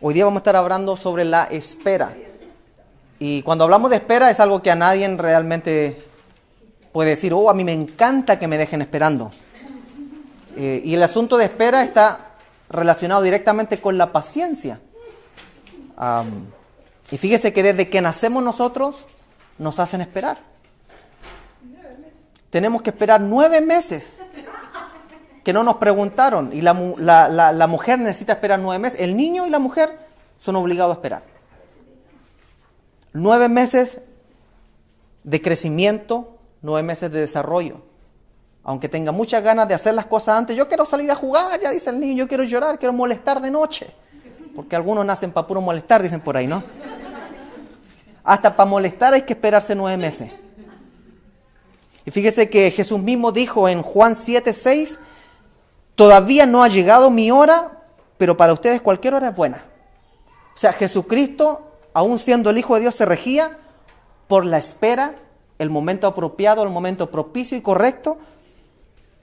Hoy día vamos a estar hablando sobre la espera. Y cuando hablamos de espera es algo que a nadie realmente puede decir, a mí me encanta que me dejen esperando. Y el asunto de espera está relacionado directamente con la paciencia. Y fíjese que desde que nacemos nosotros nos hacen esperar. Tenemos que esperar 9 meses que no nos preguntaron. Y la mujer necesita esperar 9 meses. El niño y la mujer son obligados a esperar. 9 meses de crecimiento, 9 meses de desarrollo. Aunque tenga muchas ganas de hacer las cosas antes, yo quiero salir a jugar, ya dice el niño, yo quiero llorar, quiero molestar de noche. Porque algunos nacen para puro molestar, dicen por ahí, ¿no? Hasta para molestar hay que esperarse 9 meses. Y fíjese que Jesús mismo dijo en Juan 7:6, todavía no ha llegado mi hora, pero para ustedes cualquier hora es buena. O sea, Jesucristo, aún siendo el Hijo de Dios, se regía por la espera, el momento apropiado, el momento propicio y correcto.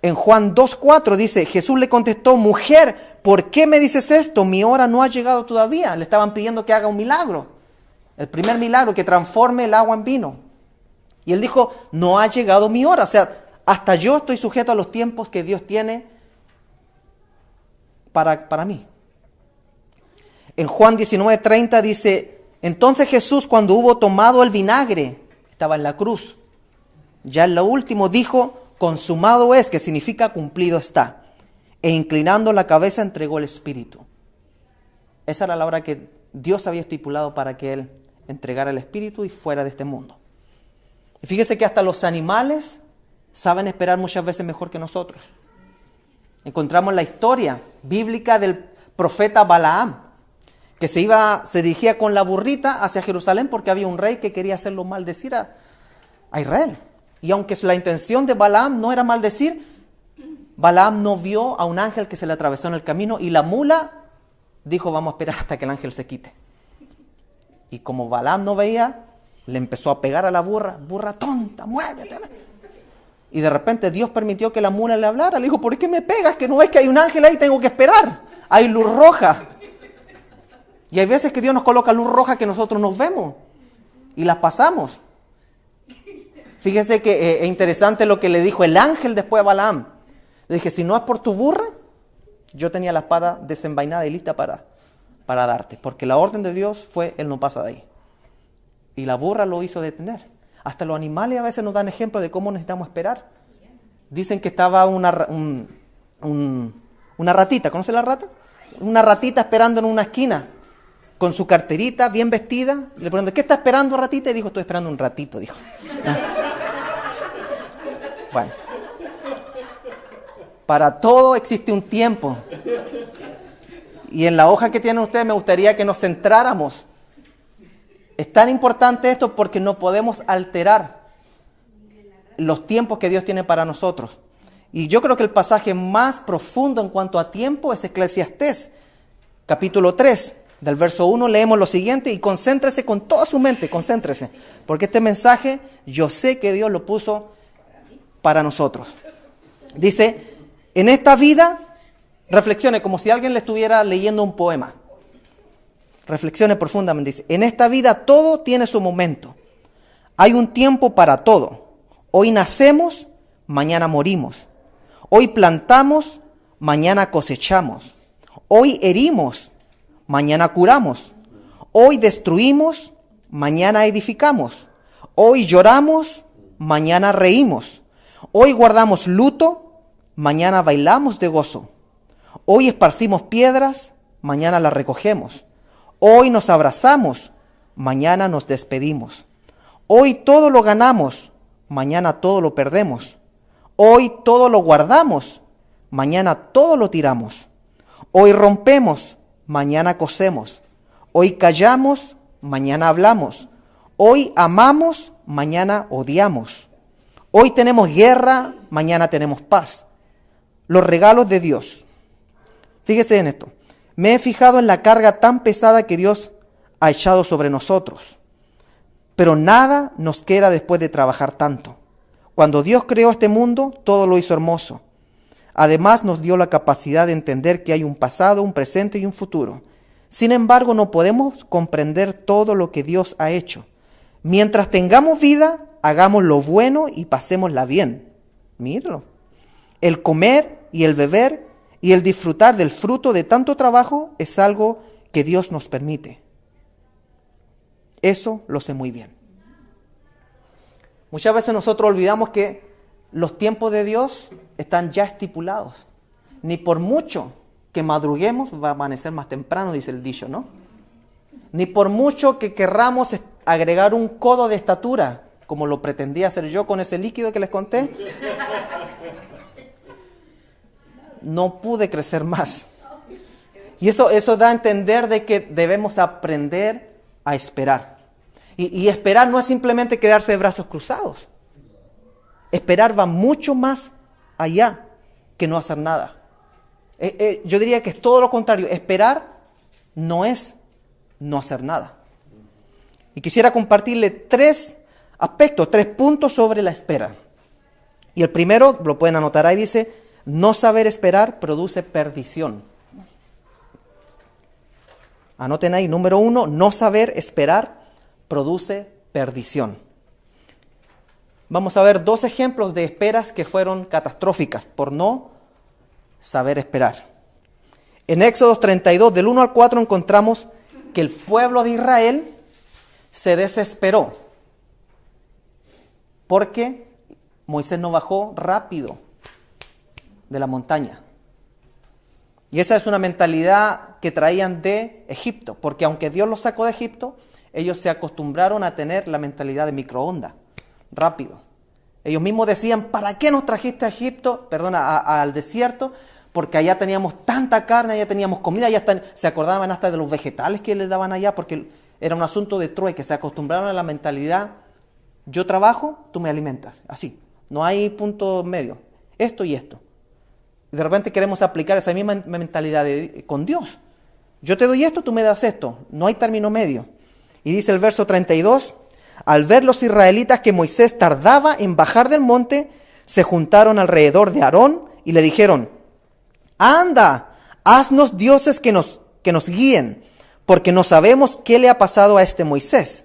En Juan 2:4 dice, Jesús le contestó, mujer, ¿por qué me dices esto? Mi hora no ha llegado todavía. Le estaban pidiendo que haga un milagro. El primer milagro, que transforme el agua en vino. Y él dijo, no ha llegado mi hora. O sea, hasta yo estoy sujeto a los tiempos que Dios tiene para mí. En Juan 19:30 dice, entonces Jesús, cuando hubo tomado el vinagre, estaba en la cruz, ya en lo último dijo, consumado es, que significa cumplido está. E inclinando la cabeza entregó el Espíritu. Esa era la hora que Dios había estipulado para que Él entregara el Espíritu y fuera de este mundo. Y fíjese que hasta los animales saben esperar muchas veces mejor que nosotros. Encontramos la historia bíblica del profeta Balaam, que se dirigía con la burrita hacia Jerusalén porque había un rey que quería hacerlo maldecir a Israel. Y aunque la intención de Balaam no era maldecir, Balaam no vio a un ángel que se le atravesó en el camino y la mula dijo, vamos a esperar hasta que el ángel se quite. Y como Balaam no veía, le empezó a pegar a la burra, burra tonta, muévete. Y de repente Dios permitió que la mula le hablara. Le dijo, ¿por qué me pegas? Que no ves que hay un ángel ahí, tengo que esperar. Hay luz roja. Y hay veces que Dios nos coloca luz roja que nosotros nos vemos y las pasamos. Fíjese que es interesante lo que le dijo el ángel después a Balaam. Le dije, si no es por tu burra, yo tenía la espada desenvainada y lista para darte. Porque la orden de Dios fue, Él no pasa de ahí. Y la burra lo hizo detener. Hasta los animales a veces nos dan ejemplo de cómo necesitamos esperar. Dicen que estaba una ratita, ¿conoce la rata? Una ratita esperando en una esquina, con su carterita, bien vestida. Le preguntan, ¿qué está esperando, ratita? Y dijo, estoy esperando un ratito, dijo. Bueno. Para todo existe un tiempo. Y en la hoja que tienen ustedes me gustaría que nos centráramos. Es tan importante esto porque no podemos alterar los tiempos que Dios tiene para nosotros. Y yo creo que el pasaje más profundo en cuanto a tiempo es Eclesiastés, capítulo 3, del verso 1, leemos lo siguiente y concéntrese con toda su mente, concéntrese, porque este mensaje yo sé que Dios lo puso para nosotros. Dice, en esta vida, reflexione como si alguien le estuviera leyendo un poema. Reflexione profundamente, dice, en esta vida todo tiene su momento. Hay un tiempo para todo. Hoy nacemos, mañana morimos. Hoy plantamos, mañana cosechamos. Hoy herimos, mañana curamos. Hoy destruimos, mañana edificamos. Hoy lloramos, mañana reímos. Hoy guardamos luto, mañana bailamos de gozo. Hoy esparcimos piedras, mañana las recogemos. Hoy nos abrazamos, mañana nos despedimos. Hoy todo lo ganamos, mañana todo lo perdemos. Hoy todo lo guardamos, mañana todo lo tiramos. Hoy rompemos, mañana cosemos. Hoy callamos, mañana hablamos. Hoy amamos, mañana odiamos. Hoy tenemos guerra, mañana tenemos paz. Los regalos de Dios. Fíjese en esto. Me he fijado en la carga tan pesada que Dios ha echado sobre nosotros. Pero nada nos queda después de trabajar tanto. Cuando Dios creó este mundo, todo lo hizo hermoso. Además nos dio la capacidad de entender que hay un pasado, un presente y un futuro. Sin embargo, no podemos comprender todo lo que Dios ha hecho. Mientras tengamos vida, hagamos lo bueno y pasémosla bien. Míralo. El comer y el beber y el disfrutar del fruto de tanto trabajo es algo que Dios nos permite. Eso lo sé muy bien. Muchas veces nosotros olvidamos que los tiempos de Dios están ya estipulados. Ni por mucho que madruguemos va a amanecer más temprano, dice el dicho, ¿no? Ni por mucho que querramos agregar un codo de estatura, como lo pretendía hacer yo con ese líquido que les conté, no pude crecer más. Y eso da a entender de que debemos aprender a esperar. Y esperar no es simplemente quedarse de brazos cruzados. Esperar va mucho más allá que no hacer nada. Yo diría que es todo lo contrario. Esperar no es no hacer nada. Y quisiera compartirle 3 aspectos, 3 puntos sobre la espera. Y el primero, lo pueden anotar ahí, dice, no saber esperar produce perdición. Anoten ahí, número 1, no saber esperar produce perdición. Vamos a ver 2 ejemplos de esperas que fueron catastróficas por no saber esperar. En Éxodo 32, del 1 al 4, encontramos que el pueblo de Israel se desesperó porque Moisés no bajó rápido de la montaña. Y esa es una mentalidad que traían de Egipto, porque aunque Dios los sacó de Egipto, ellos se acostumbraron a tener la mentalidad de microondas, rápido. Ellos mismos decían, ¿para qué nos trajiste a Egipto? Al desierto, porque allá teníamos tanta carne, allá teníamos comida, se acordaban hasta de los vegetales que les daban allá, porque era un asunto de trueque, se acostumbraron a la mentalidad, yo trabajo, tú me alimentas, así, no hay punto medio, esto y esto. Y de repente queremos aplicar esa misma mentalidad con Dios. Yo te doy esto, tú me das esto, no hay término medio. Y dice el verso 32, al ver los israelitas que Moisés tardaba en bajar del monte, se juntaron alrededor de Aarón y le dijeron, anda, haznos dioses que nos guíen, porque no sabemos qué le ha pasado a este Moisés,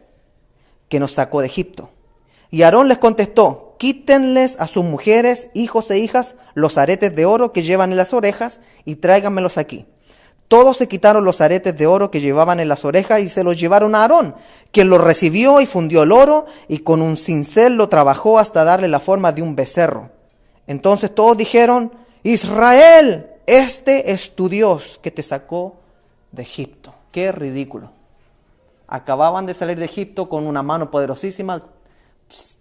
que nos sacó de Egipto. Y Aarón les contestó, quítenles a sus mujeres, hijos e hijas, los aretes de oro que llevan en las orejas y tráiganmelos aquí. Todos se quitaron los aretes de oro que llevaban en las orejas y se los llevaron a Aarón, quien los recibió y fundió el oro y con un cincel lo trabajó hasta darle la forma de un becerro. Entonces todos dijeron, Israel, este es tu Dios que te sacó de Egipto. Qué ridículo. Acababan de salir de Egipto con una mano poderosísima,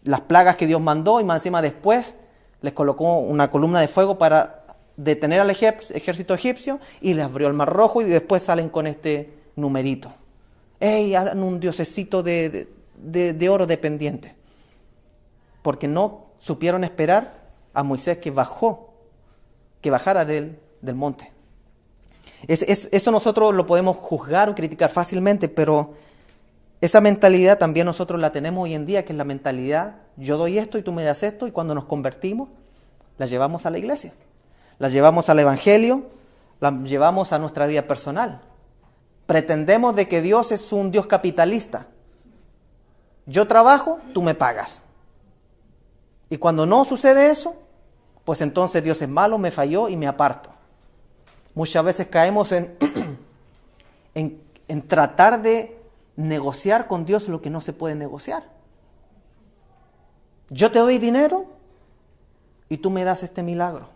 las plagas que Dios mandó y más encima después les colocó una columna de fuego para detener al ejército egipcio y les abrió el mar rojo y después salen con este numerito. ¡Ey! Hagan un diosecito de oro dependiente. Porque no supieron esperar a Moisés que bajara del monte. Eso nosotros lo podemos juzgar o criticar fácilmente, pero esa mentalidad también nosotros la tenemos hoy en día, que es la mentalidad, yo doy esto y tú me das esto, y cuando nos convertimos, la llevamos a la iglesia, la llevamos al evangelio, la llevamos a nuestra vida personal. Pretendemos de que Dios es un Dios capitalista. Yo trabajo, tú me pagas. Y cuando no sucede eso, pues entonces Dios es malo, me falló y me aparto. Muchas veces caemos en tratar de negociar con Dios lo que no se puede negociar. Yo te doy dinero y tú me das este milagro.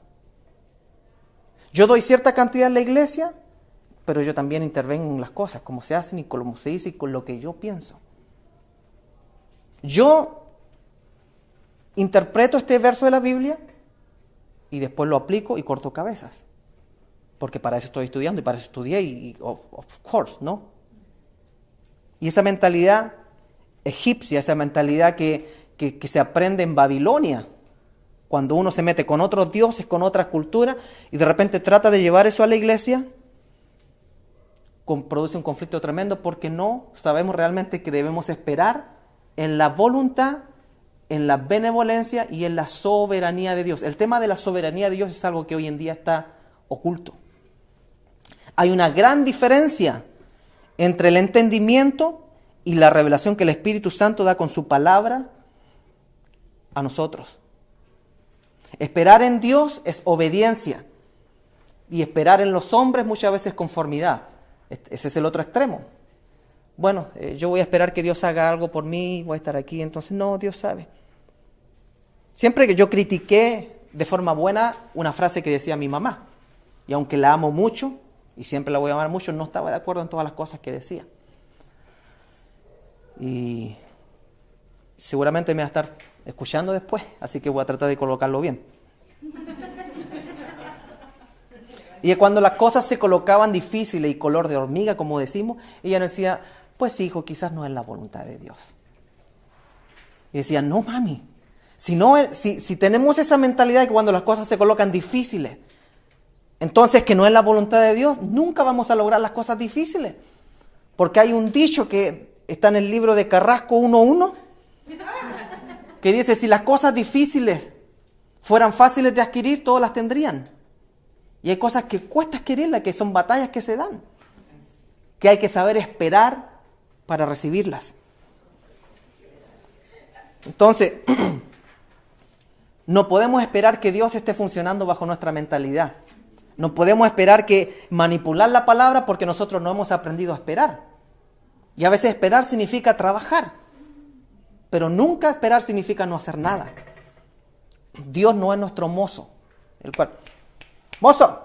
Yo doy cierta cantidad en la iglesia, pero yo también intervengo en las cosas, como se hacen y como se dice y con lo que yo pienso. Yo interpreto este verso de la Biblia y después lo aplico y corto cabezas. Porque para eso estoy estudiando y para eso estudié y of course, ¿no? Y esa mentalidad egipcia, esa mentalidad que se aprende en Babilonia, cuando uno se mete con otros dioses, con otras culturas, y de repente trata de llevar eso a la iglesia, produce un conflicto tremendo porque no sabemos realmente que debemos esperar en la voluntad, en la benevolencia y en la soberanía de Dios. El tema de la soberanía de Dios es algo que hoy en día está oculto. Hay una gran diferencia entre el entendimiento y la revelación que el Espíritu Santo da con su palabra a nosotros. Esperar en Dios es obediencia y esperar en los hombres muchas veces es conformidad. Ese es el otro extremo. Bueno, yo voy a esperar que Dios haga algo por mí, voy a estar aquí, entonces no, Dios sabe. Siempre que yo critiqué de forma buena una frase que decía mi mamá, y aunque la amo mucho, y siempre la voy a amar mucho, no estaba de acuerdo en todas las cosas que decía. Y seguramente me va a estar escuchando después, así que voy a tratar de colocarlo bien. Y cuando las cosas se colocaban difíciles y color de hormiga, como decimos, ella nos decía, pues hijo, quizás no es la voluntad de Dios. Y decía, no mami, si tenemos esa mentalidad de que cuando las cosas se colocan difíciles, entonces que no es la voluntad de Dios, nunca vamos a lograr las cosas difíciles. Porque hay un dicho que está en el libro de Carrasco 1.1, que dice, si las cosas difíciles fueran fáciles de adquirir, todos las tendrían. Y hay cosas que cuesta adquirirlas, que son batallas que se dan, que hay que saber esperar para recibirlas. Entonces, no podemos esperar que Dios esté funcionando bajo nuestra mentalidad. No podemos esperar que manipular la palabra porque nosotros no hemos aprendido a esperar. Y a veces esperar significa trabajar, pero nunca esperar significa no hacer nada. Dios no es nuestro mozo, el cual, mozo,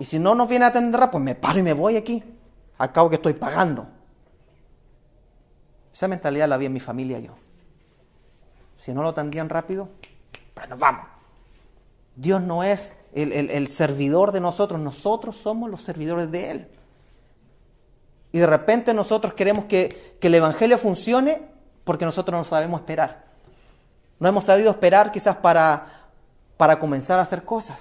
y si no nos viene a atender, pues me paro y me voy aquí, al cabo que estoy pagando. Esa mentalidad la vi en mi familia yo. Si no lo atendían rápido, pues nos vamos. Dios no es el servidor de nosotros somos los servidores de Él. Y de repente nosotros queremos que el Evangelio funcione porque nosotros no sabemos esperar. No hemos sabido esperar quizás para comenzar a hacer cosas.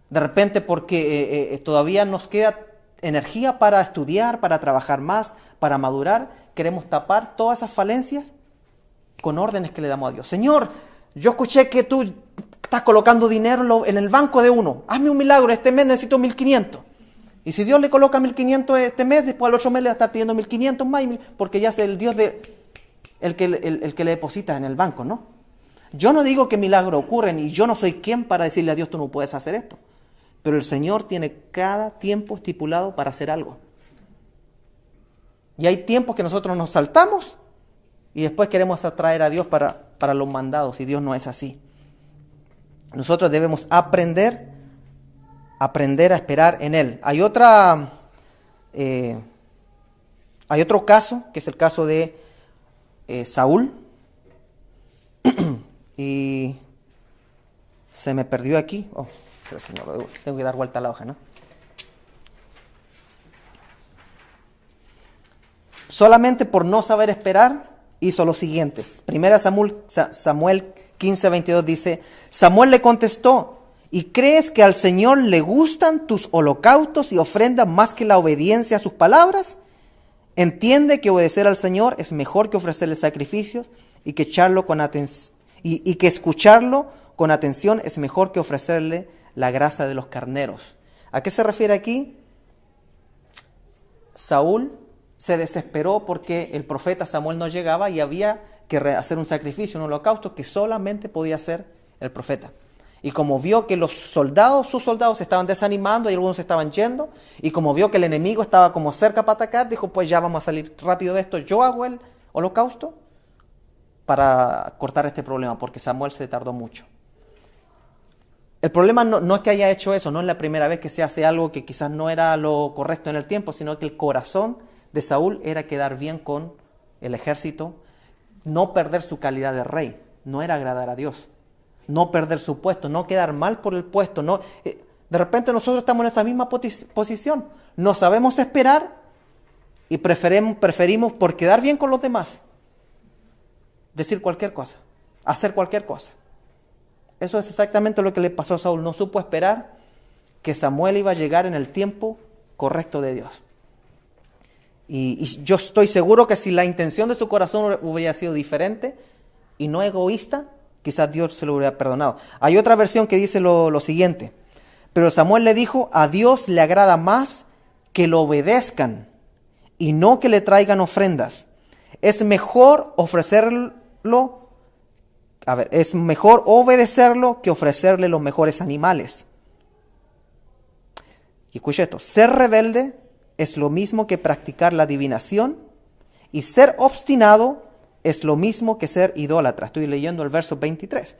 De repente porque todavía nos queda energía para estudiar, para trabajar más, para madurar, queremos tapar todas esas falencias con órdenes que le damos a Dios. Señor, yo escuché que tú estás colocando dinero en el banco de uno. Hazme un milagro, este mes necesito 1.500. Y si Dios le coloca 1.500 este mes, después al otro mes le va a estar pidiendo 1.500 más, porque ya es el Dios el que le deposita en el banco, ¿no? Yo no digo que milagros ocurren y yo no soy quien para decirle a Dios tú no puedes hacer esto. Pero el Señor tiene cada tiempo estipulado para hacer algo. Y hay tiempos que nosotros nos saltamos y después queremos atraer a Dios para los mandados, y Dios no es así. Nosotros debemos aprender a esperar en Él. Hay otro caso, que es el caso de Saúl. Y se me perdió aquí. Tengo que dar vuelta a la hoja, ¿no? Solamente por no saber esperar, hizo los siguientes. Primera Samuel 15:22 dice, Samuel le contestó, ¿y crees que al Señor le gustan tus holocaustos y ofrendas más que la obediencia a sus palabras? Entiende que obedecer al Señor es mejor que ofrecerle sacrificios y que escucharlo con atención es mejor que ofrecerle la grasa de los carneros. ¿A qué se refiere aquí? Saúl se desesperó porque el profeta Samuel no llegaba y había que hacer un sacrificio, un holocausto que solamente podía hacer el profeta. Y como vio que sus soldados se estaban desanimando y algunos se estaban yendo, y como vio que el enemigo estaba como cerca para atacar, dijo, pues ya vamos a salir rápido de esto, yo hago el holocausto para cortar este problema, porque Samuel se tardó mucho. El problema no es que haya hecho eso, no es la primera vez que se hace algo que quizás no era lo correcto en el tiempo, sino que el corazón de Saúl era quedar bien con el ejército, no perder su calidad de rey, no era agradar a Dios, no perder su puesto, no quedar mal por el puesto. De repente nosotros estamos en esa misma posición, no sabemos esperar y preferimos por quedar bien con los demás, decir cualquier cosa, hacer cualquier cosa. Eso es exactamente lo que le pasó a Saúl. No supo esperar que Samuel iba a llegar en el tiempo correcto de Dios. Y yo estoy seguro que si la intención de su corazón hubiera sido diferente y no egoísta, quizás Dios se lo hubiera perdonado. Hay otra versión que dice lo siguiente. Pero Samuel le dijo, a Dios le agrada más que lo obedezcan y no que le traigan ofrendas. Es mejor es mejor obedecerlo que ofrecerle los mejores animales. Y escucha esto, ser rebelde es lo mismo que practicar la adivinación y ser obstinado es lo mismo que ser idólatra. Estoy leyendo el verso 23.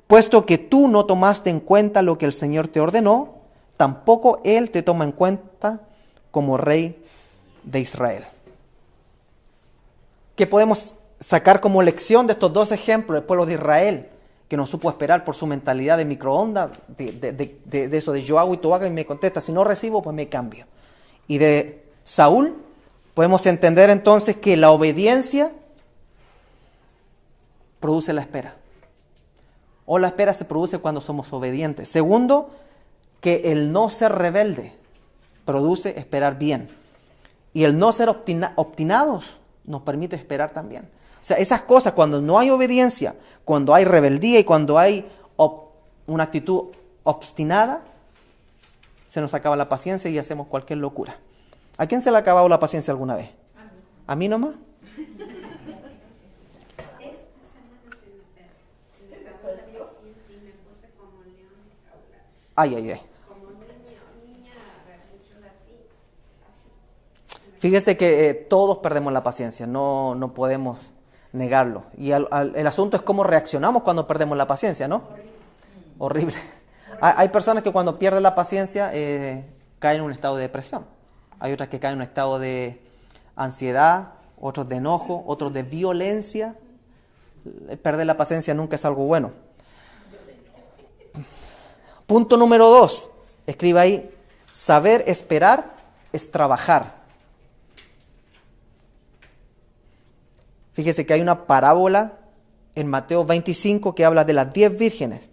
Puesto que tú no tomaste en cuenta lo que el Señor te ordenó, tampoco Él te toma en cuenta como rey de Israel. ¿Qué podemos sacar como lección de estos dos ejemplos del pueblo de Israel, que no supo esperar por su mentalidad de microondas, de eso de yo hago y tú hagas y me contesta, si no recibo, pues me cambio? Y de Saúl podemos entender entonces que la obediencia produce la espera. O la espera se produce cuando somos obedientes. Segundo, que el no ser rebelde produce esperar bien. Y el no ser obstinados nos permite esperar también. O sea, esas cosas, cuando no hay obediencia, cuando hay rebeldía y cuando hay una actitud obstinada, se nos acaba la paciencia y hacemos cualquier locura. ¿A quién se le ha acabado la paciencia alguna vez? ¿A mí nomás? Ay, ay, ay. Fíjese que todos perdemos la paciencia, no podemos negarlo. Y el asunto es cómo reaccionamos cuando perdemos la paciencia, ¿no? Horrible. Hay personas que cuando pierden la paciencia caen en un estado de depresión. Hay otras que caen en un estado de ansiedad, otros de enojo, otros de violencia. Perder la paciencia nunca es algo bueno. Punto número 2. Escriba ahí. Saber esperar es trabajar. Fíjese que hay una parábola en Mateo 25 que habla de las 10 vírgenes.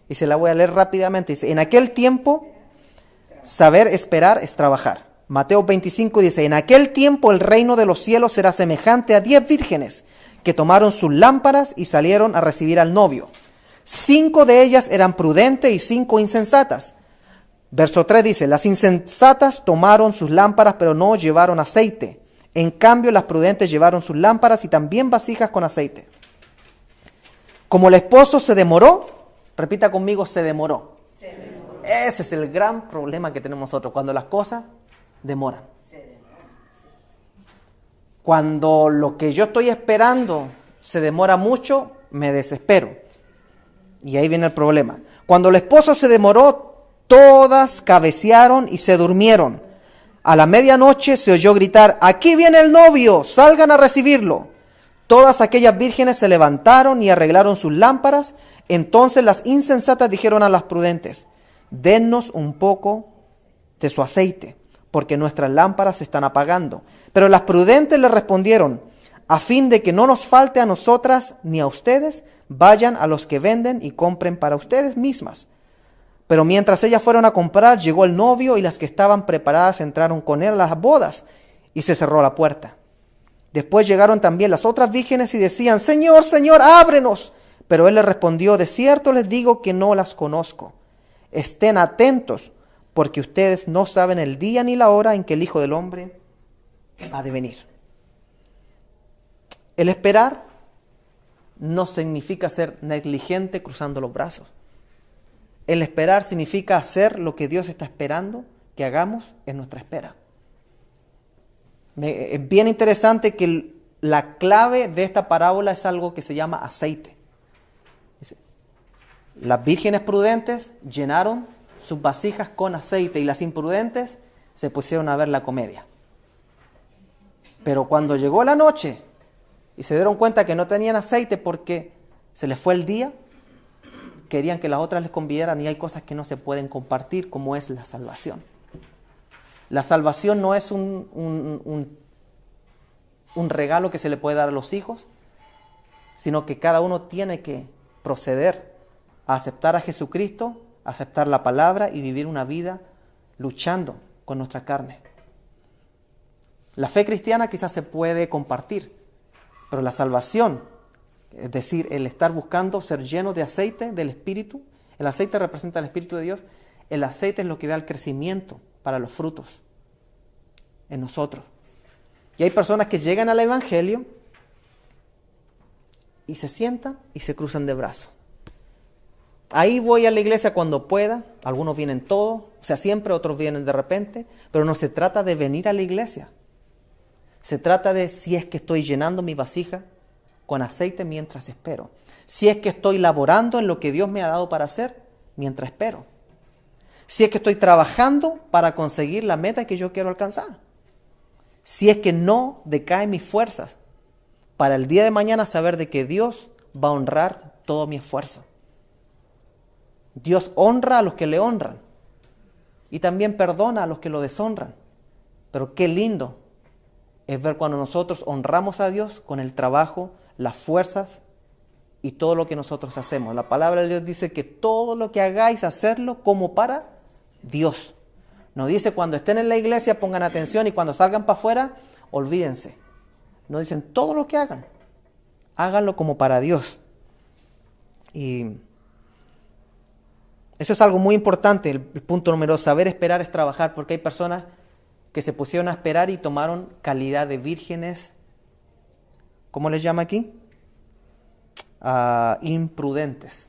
Y se la voy a leer rápidamente. Dice, en aquel tiempo, saber esperar es trabajar. Mateo 25 dice, en aquel tiempo el reino de los cielos será semejante a 10 vírgenes que tomaron sus lámparas y salieron a recibir al novio. 5 de ellas eran prudentes y 5 insensatas. Verso 3 dice, las insensatas tomaron sus lámparas pero no llevaron aceite. En cambio, las prudentes llevaron sus lámparas y también vasijas con aceite. Como el esposo se demoró, repita conmigo, se demoró. Ese es el gran problema que tenemos nosotros, cuando las cosas demoran. Cuando lo que yo estoy esperando se demora mucho, me desespero. Y ahí viene el problema. Cuando el esposo se demoró, todas cabecearon y se durmieron. A la medianoche se oyó gritar, aquí viene el novio, salgan a recibirlo. Todas aquellas vírgenes se levantaron y arreglaron sus lámparas. Entonces las insensatas dijeron a las prudentes, dennos un poco de su aceite, porque nuestras lámparas se están apagando. Pero las prudentes le respondieron, a fin de que no nos falte a nosotras ni a ustedes, vayan a los que venden y compren para ustedes mismas. Pero mientras ellas fueron a comprar, llegó el novio y las que estaban preparadas entraron con él a las bodas y se cerró la puerta. Después llegaron también las otras vírgenes y decían, Señor, Señor, ábrenos. Pero él les respondió, de cierto les digo que no las conozco. Estén atentos, porque ustedes no saben el día ni la hora en que el Hijo del Hombre ha de venir. El esperar no significa ser negligente cruzando los brazos. El esperar significa hacer lo que Dios está esperando que hagamos en nuestra espera. Es bien interesante que la clave de esta parábola es algo que se llama aceite. Las vírgenes prudentes llenaron sus vasijas con aceite y las imprudentes se pusieron a ver la comedia. Pero cuando llegó la noche y se dieron cuenta que no tenían aceite porque se les fue el día, querían que las otras les convidaran, y hay cosas que no se pueden compartir, como es la salvación. La salvación no es un regalo que se le puede dar a los hijos, sino que cada uno tiene que proceder a aceptar a Jesucristo, aceptar la palabra y vivir una vida luchando con nuestra carne. La fe cristiana quizás se puede compartir, pero la salvación, es decir, el estar buscando ser lleno de aceite del Espíritu, el aceite representa el Espíritu de Dios, el aceite es lo que da el crecimiento para los frutos. en nosotros. Y hay personas que llegan al Evangelio y se sientan y se cruzan de brazos. Ahí voy a la iglesia cuando pueda, algunos vienen todos, o sea, siempre, otros vienen de repente, pero no se trata de venir a la iglesia. Se trata de si es que estoy llenando mi vasija con aceite mientras espero. Si es que estoy laborando en lo que Dios me ha dado para hacer mientras espero. Si es que estoy trabajando para conseguir la meta que yo quiero alcanzar. Si es que no decaen mis fuerzas para el día de mañana saber de que Dios va a honrar todo mi esfuerzo. Dios honra a los que le honran y también perdona a los que lo deshonran. Pero qué lindo es ver cuando nosotros honramos a Dios con el trabajo, las fuerzas y todo lo que nosotros hacemos. La palabra de Dios dice que todo lo que hagáis, hacerlo como para Dios. No dice cuando estén en la iglesia pongan atención y cuando salgan para afuera, olvídense. No dicen todo lo que hagan, háganlo como para Dios. Y eso es algo muy importante. El punto número 2, saber esperar es trabajar, porque hay personas que se pusieron a esperar y tomaron calidad de vírgenes, ¿cómo les llama aquí? Imprudentes.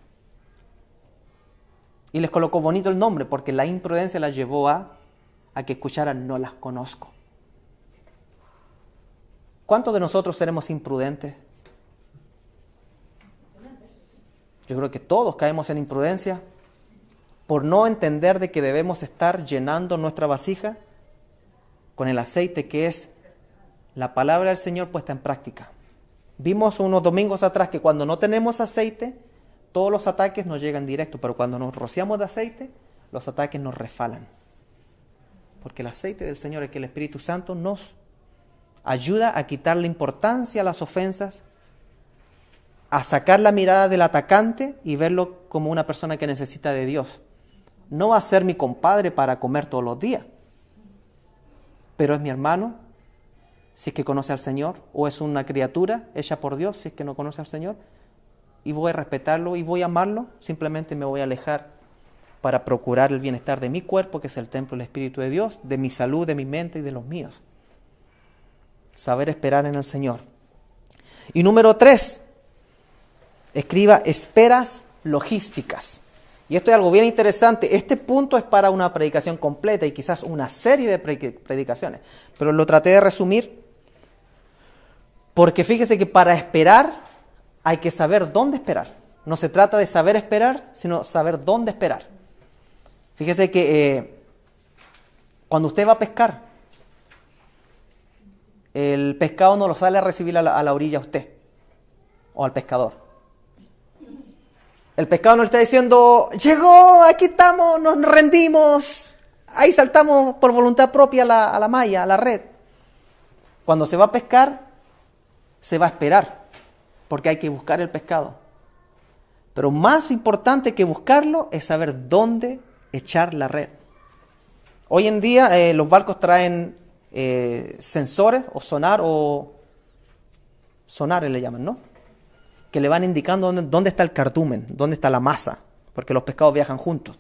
Y les colocó bonito el nombre, porque la imprudencia las llevó a que escucharan no las conozco. ¿Cuántos de nosotros seremos imprudentes? Yo creo que todos caemos en imprudencia por no entender de que debemos estar llenando nuestra vasija con el aceite que es la palabra del Señor puesta en práctica. Vimos unos domingos atrás que cuando no tenemos aceite, todos los ataques nos llegan directo, pero cuando nos rociamos de aceite, los ataques nos refalan. Porque el aceite del Señor es que el Espíritu Santo nos ayuda a quitarle importancia a las ofensas, a sacar la mirada del atacante y verlo como una persona que necesita de Dios. No va a ser mi compadre para comer todos los días, pero es mi hermano, si es que conoce al Señor, o es una criatura hecha por Dios, si es que no conoce al Señor, y voy a respetarlo y voy a amarlo, simplemente me voy a alejar para procurar el bienestar de mi cuerpo, que es el templo del Espíritu de Dios, de mi salud, de mi mente y de los míos. Saber esperar en el Señor. Y número 3, escriba esperas logísticas. Y esto es algo bien interesante. Este punto es para una predicación completa y quizás una serie de predicaciones. Pero lo traté de resumir porque fíjese que para esperar hay que saber dónde esperar. No se trata de saber esperar, sino saber dónde esperar. Fíjese que cuando usted va a pescar, el pescado no lo sale a recibir a la orilla a usted o al pescador. El pescado no le está diciendo, llegó, aquí estamos, nos rendimos, ahí saltamos por voluntad propia a la malla, a la red. Cuando se va a pescar, se va a esperar, porque hay que buscar el pescado. Pero más importante que buscarlo es saber dónde echar la red. Hoy en día los barcos traen sensores o sonares le llaman, ¿no? Que le van indicando dónde está el cardumen, dónde está la masa, porque los pescados viajan juntos.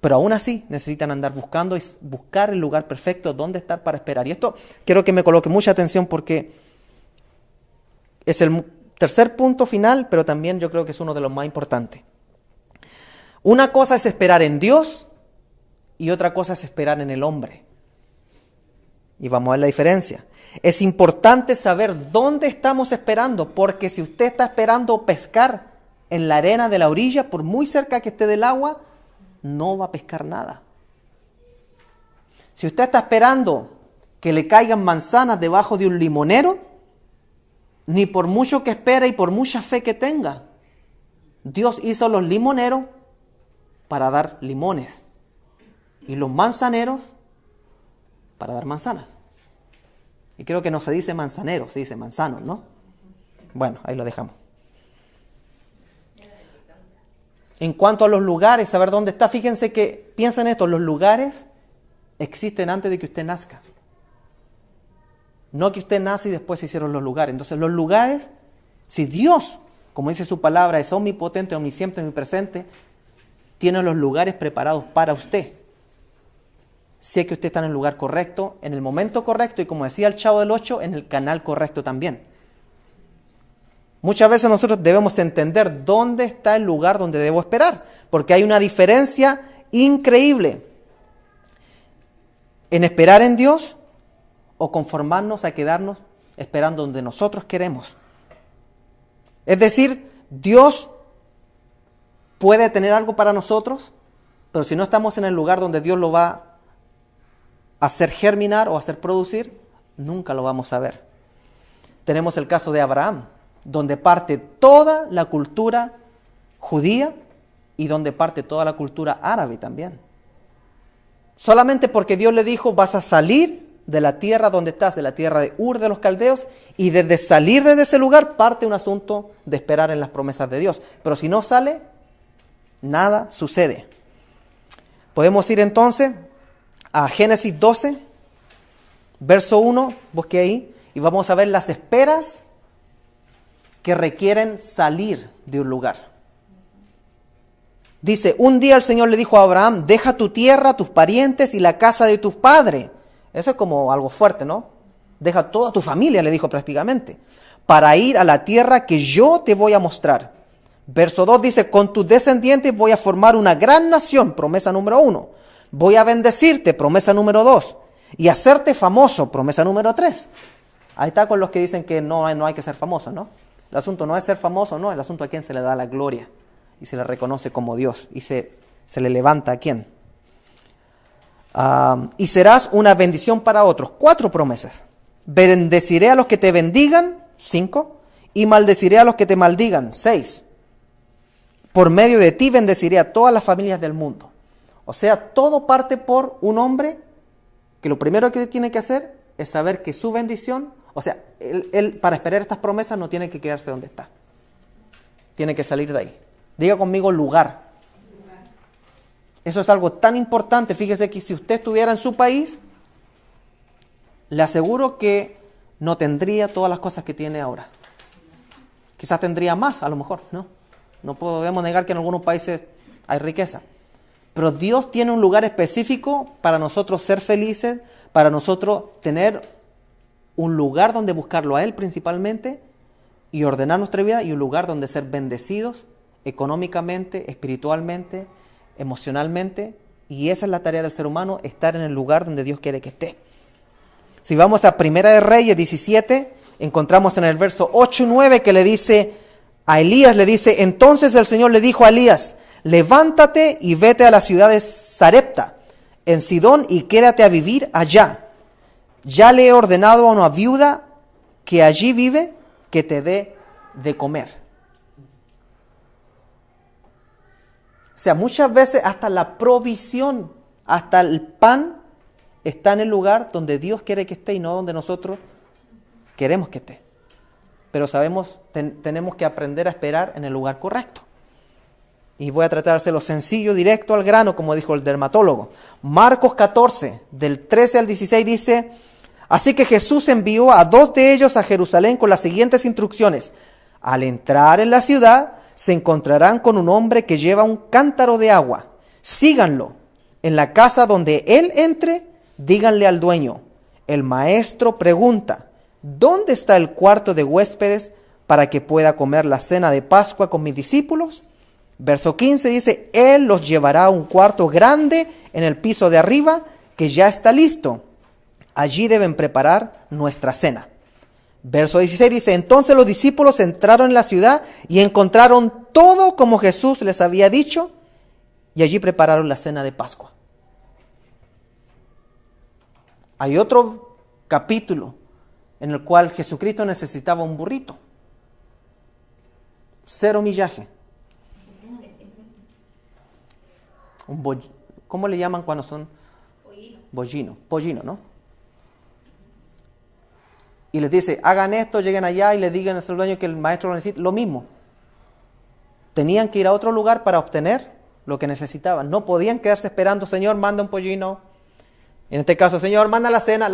Pero aún así necesitan andar buscando y buscar el lugar perfecto donde estar para esperar. Y esto quiero que me coloque mucha atención porque es el tercer punto final, pero también yo creo que es uno de los más importantes. Una cosa es esperar en Dios y otra cosa es esperar en el hombre. Y vamos a ver la diferencia. Es importante saber dónde estamos esperando, porque si usted está esperando pescar en la arena de la orilla, por muy cerca que esté del agua, no va a pescar nada. Si usted está esperando que le caigan manzanas debajo de un limonero, ni por mucho que espere y por mucha fe que tenga, Dios hizo los limoneros para dar limones y los manzaneros para dar manzanas. Y creo que no se dice manzanero, se dice manzano, ¿no? Bueno, ahí lo dejamos. En cuanto a los lugares, saber dónde está, fíjense que, piensen esto, los lugares existen antes de que usted nazca. No que usted nace y después se hicieron los lugares. Entonces los lugares, si Dios, como dice su palabra, es omnipotente, omnisciente, omnipresente, tiene los lugares preparados para usted. sé que usted está en el lugar correcto, en el momento correcto y, como decía el Chavo del 8, en el canal correcto también. Muchas veces nosotros debemos entender dónde está el lugar donde debo esperar, porque hay una diferencia increíble en esperar en Dios o conformarnos a quedarnos esperando donde nosotros queremos. Es decir, Dios puede tener algo para nosotros, pero si no estamos en el lugar donde Dios lo va a hacer germinar o hacer producir, nunca lo vamos a ver. Tenemos el caso de Abraham, donde parte toda la cultura judía y donde parte toda la cultura árabe también. Solamente porque Dios le dijo, vas a salir de la tierra donde estás, de la tierra de Ur de los Caldeos, y desde salir desde ese lugar parte un asunto de esperar en las promesas de Dios. Pero si no sale, nada sucede. Podemos ir entonces a Génesis 12, verso 1, busque ahí, y vamos a ver las esperas que requieren salir de un lugar. Dice, un día el Señor le dijo a Abraham, deja tu tierra, tus parientes y la casa de tus padres. Eso es como algo fuerte, ¿no? Deja toda tu familia, le dijo prácticamente, para ir a la tierra que yo te voy a mostrar. Verso 2 dice, con tus descendientes voy a formar una gran nación, promesa número 1. Voy a bendecirte, promesa número 2. Y hacerte famoso, promesa número 3. Ahí está con los que dicen que no hay que ser famoso, ¿no? El asunto no es ser famoso, no. El asunto a quién se le da la gloria y se le reconoce como Dios y se le levanta a quién. Y serás una bendición para otros. 4 promesas. Bendeciré a los que te bendigan, 5. Y maldeciré a los que te maldigan, 6. Por medio de ti bendeciré a todas las familias del mundo. O sea, todo parte por un hombre que lo primero que tiene que hacer es saber que su bendición, o sea, él para esperar estas promesas no tiene que quedarse donde está. Tiene que salir de ahí. Diga conmigo lugar. Eso es algo tan importante. Fíjese que si usted estuviera en su país, le aseguro que no tendría todas las cosas que tiene ahora. Quizás tendría más, a lo mejor, ¿no? No podemos negar que en algunos países hay riqueza. Pero Dios tiene un lugar específico para nosotros ser felices, para nosotros tener un lugar donde buscarlo a Él principalmente y ordenar nuestra vida, y un lugar donde ser bendecidos económicamente, espiritualmente, emocionalmente. Y esa es la tarea del ser humano, estar en el lugar donde Dios quiere que esté. Si vamos a Primera de Reyes 17, encontramos en el verso 8 y 9 que le dice a Elías, le dice, entonces el Señor le dijo a Elías, levántate y vete a la ciudad de Sarepta, en Sidón, y quédate a vivir allá. Ya le he ordenado a una viuda que allí vive, que te dé de comer. O sea, muchas veces hasta la provisión, hasta el pan, está en el lugar donde Dios quiere que esté y no donde nosotros queremos que esté. Pero sabemos, tenemos que aprender a esperar en el lugar correcto. Y voy a tratar de hacerlo sencillo, directo al grano, como dijo el dermatólogo. Marcos 14, del 13 al 16 dice, así que Jesús envió a 2 de ellos a Jerusalén con las siguientes instrucciones. Al entrar en la ciudad, se encontrarán con un hombre que lleva un cántaro de agua. Síganlo. En la casa donde él entre, díganle al dueño, el maestro pregunta, ¿dónde está el cuarto de huéspedes para que pueda comer la cena de Pascua con mis discípulos? Verso 15 dice, él los llevará a un cuarto grande en el piso de arriba que ya está listo. Allí deben preparar nuestra cena. Verso 16 dice, entonces los discípulos entraron en la ciudad y encontraron todo como Jesús les había dicho, y allí prepararon la cena de Pascua. Hay otro capítulo en el cual Jesucristo necesitaba un burrito. 0 millaje. ¿Cómo le llaman cuando son? Pollino, ¿no? Y les dice, hagan esto, lleguen allá y le digan al dueño que el maestro lo necesita. Lo mismo. Tenían que ir a otro lugar para obtener lo que necesitaban. No podían quedarse esperando, Señor, manda un pollino. En este caso, Señor, manda la cena.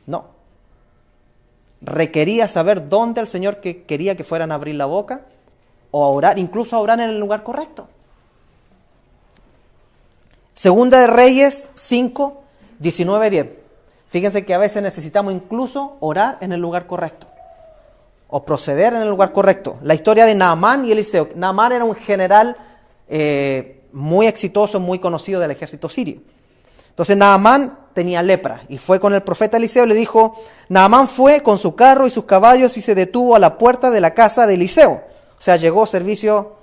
No. Requería saber dónde el Señor que quería que fueran a abrir la boca o a orar, incluso a orar en el lugar correcto. Segunda de Reyes 5, 19, 10. Fíjense que a veces necesitamos incluso orar en el lugar correcto. O proceder en el lugar correcto. La historia de Naamán y Eliseo. Naamán era un general muy exitoso, muy conocido del ejército sirio. Entonces Naamán tenía lepra y fue con el profeta Eliseo y le dijo, Naamán fue con su carro y sus caballos y se detuvo a la puerta de la casa de Eliseo. O sea, llegó servicio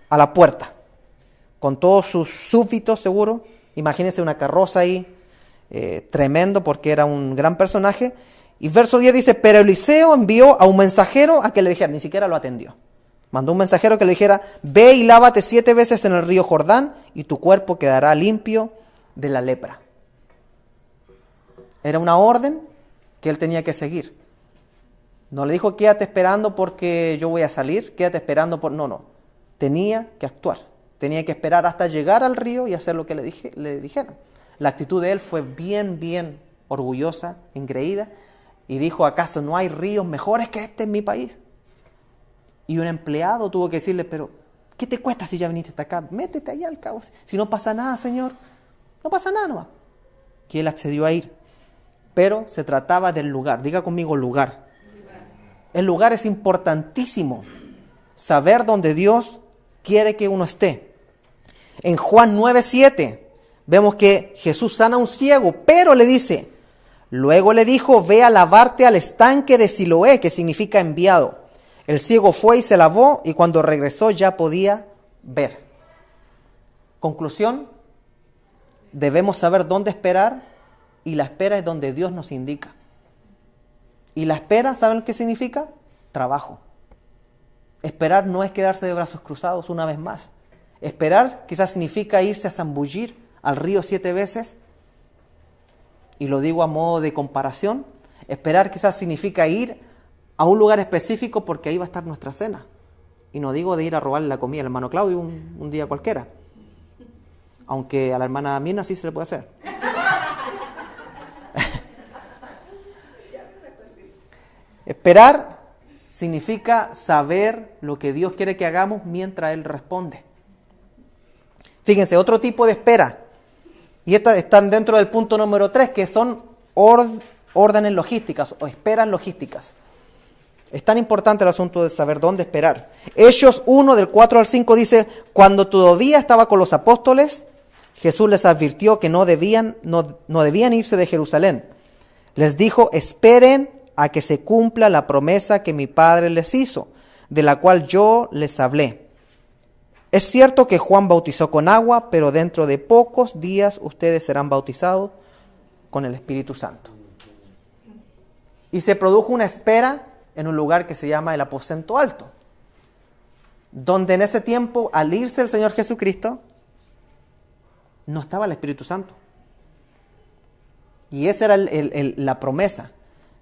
a la puerta, con todos sus súbditos seguro. Imagínense una carroza ahí, tremendo porque era un gran personaje. Y verso 10 dice, pero Eliseo envió a un mensajero a que le dijera, ni siquiera lo atendió. Mandó un mensajero que le dijera, ve y lávate 7 veces en el río Jordán y tu cuerpo quedará limpio de la lepra. Era una orden que él tenía que seguir. No le dijo, quédate esperando porque yo voy a salir, quédate esperando por... No. Tenía que actuar. Tenía que esperar hasta llegar al río y hacer lo que le dijeron. La actitud de él fue bien orgullosa, engreída. Y dijo, ¿acaso no hay ríos mejores que este en mi país? Y un empleado tuvo que decirle, pero ¿qué te cuesta si ya viniste hasta acá? Métete allá al cabo. Si no pasa nada, señor, no pasa nada nomás. Y él accedió a ir. Pero se trataba del lugar. Diga conmigo lugar. El lugar es importantísimo. Saber dónde Dios quiere que uno esté. En Juan 9:7 vemos que Jesús sana a un ciego, pero le dice... Luego le dijo, ve a lavarte al estanque de Siloé, que significa enviado. El ciego fue y se lavó, y cuando regresó ya podía ver. Conclusión, debemos saber dónde esperar, y la espera es donde Dios nos indica. Y la espera, ¿saben qué significa? Trabajo. Esperar no es quedarse de brazos cruzados una vez más. Esperar quizás significa irse a zambullir al río 7 veces, y lo digo a modo de comparación. Esperar quizás significa ir a un lugar específico porque ahí va a estar nuestra cena. Y no digo de ir a robarle la comida al hermano Claudio un día cualquiera. Aunque a la hermana Mirna sí se le puede hacer. Esperar significa saber lo que Dios quiere que hagamos mientras Él responde. Fíjense, otro tipo de espera. Y estas están dentro del punto número 3, que son órdenes logísticas o esperas logísticas. Es tan importante el asunto de saber dónde esperar. Hechos 1, del 4 al 5 dice, cuando todavía estaba con los apóstoles, Jesús les advirtió que no debían irse de Jerusalén. Les dijo, esperen a que se cumpla la promesa que mi Padre les hizo, de la cual yo les hablé. Es cierto que Juan bautizó con agua, pero dentro de pocos días ustedes serán bautizados con el Espíritu Santo. Y se produjo una espera en un lugar que se llama el aposento alto, donde en ese tiempo, al irse el Señor Jesucristo, no estaba el Espíritu Santo. Y esa era la promesa.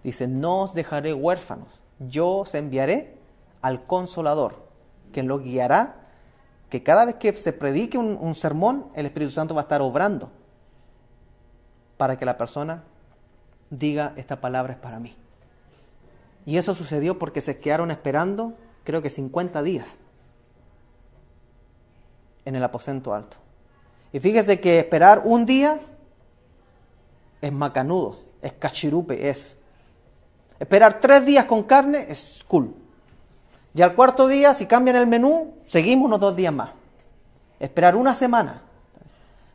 Dice, no os dejaré huérfanos, yo os enviaré al Consolador, quien lo guiará, que cada vez que se predique un sermón, el Espíritu Santo va a estar obrando para que la persona diga, esta palabra es para mí. Y eso sucedió porque se quedaron esperando, creo que 50 días, en el aposento alto. Y fíjese que esperar un día es macanudo, es cachirupe, es. Esperar 3 días con carne es cool. Y al cuarto día, si cambian el menú, seguimos unos 2 días más. Esperar una semana.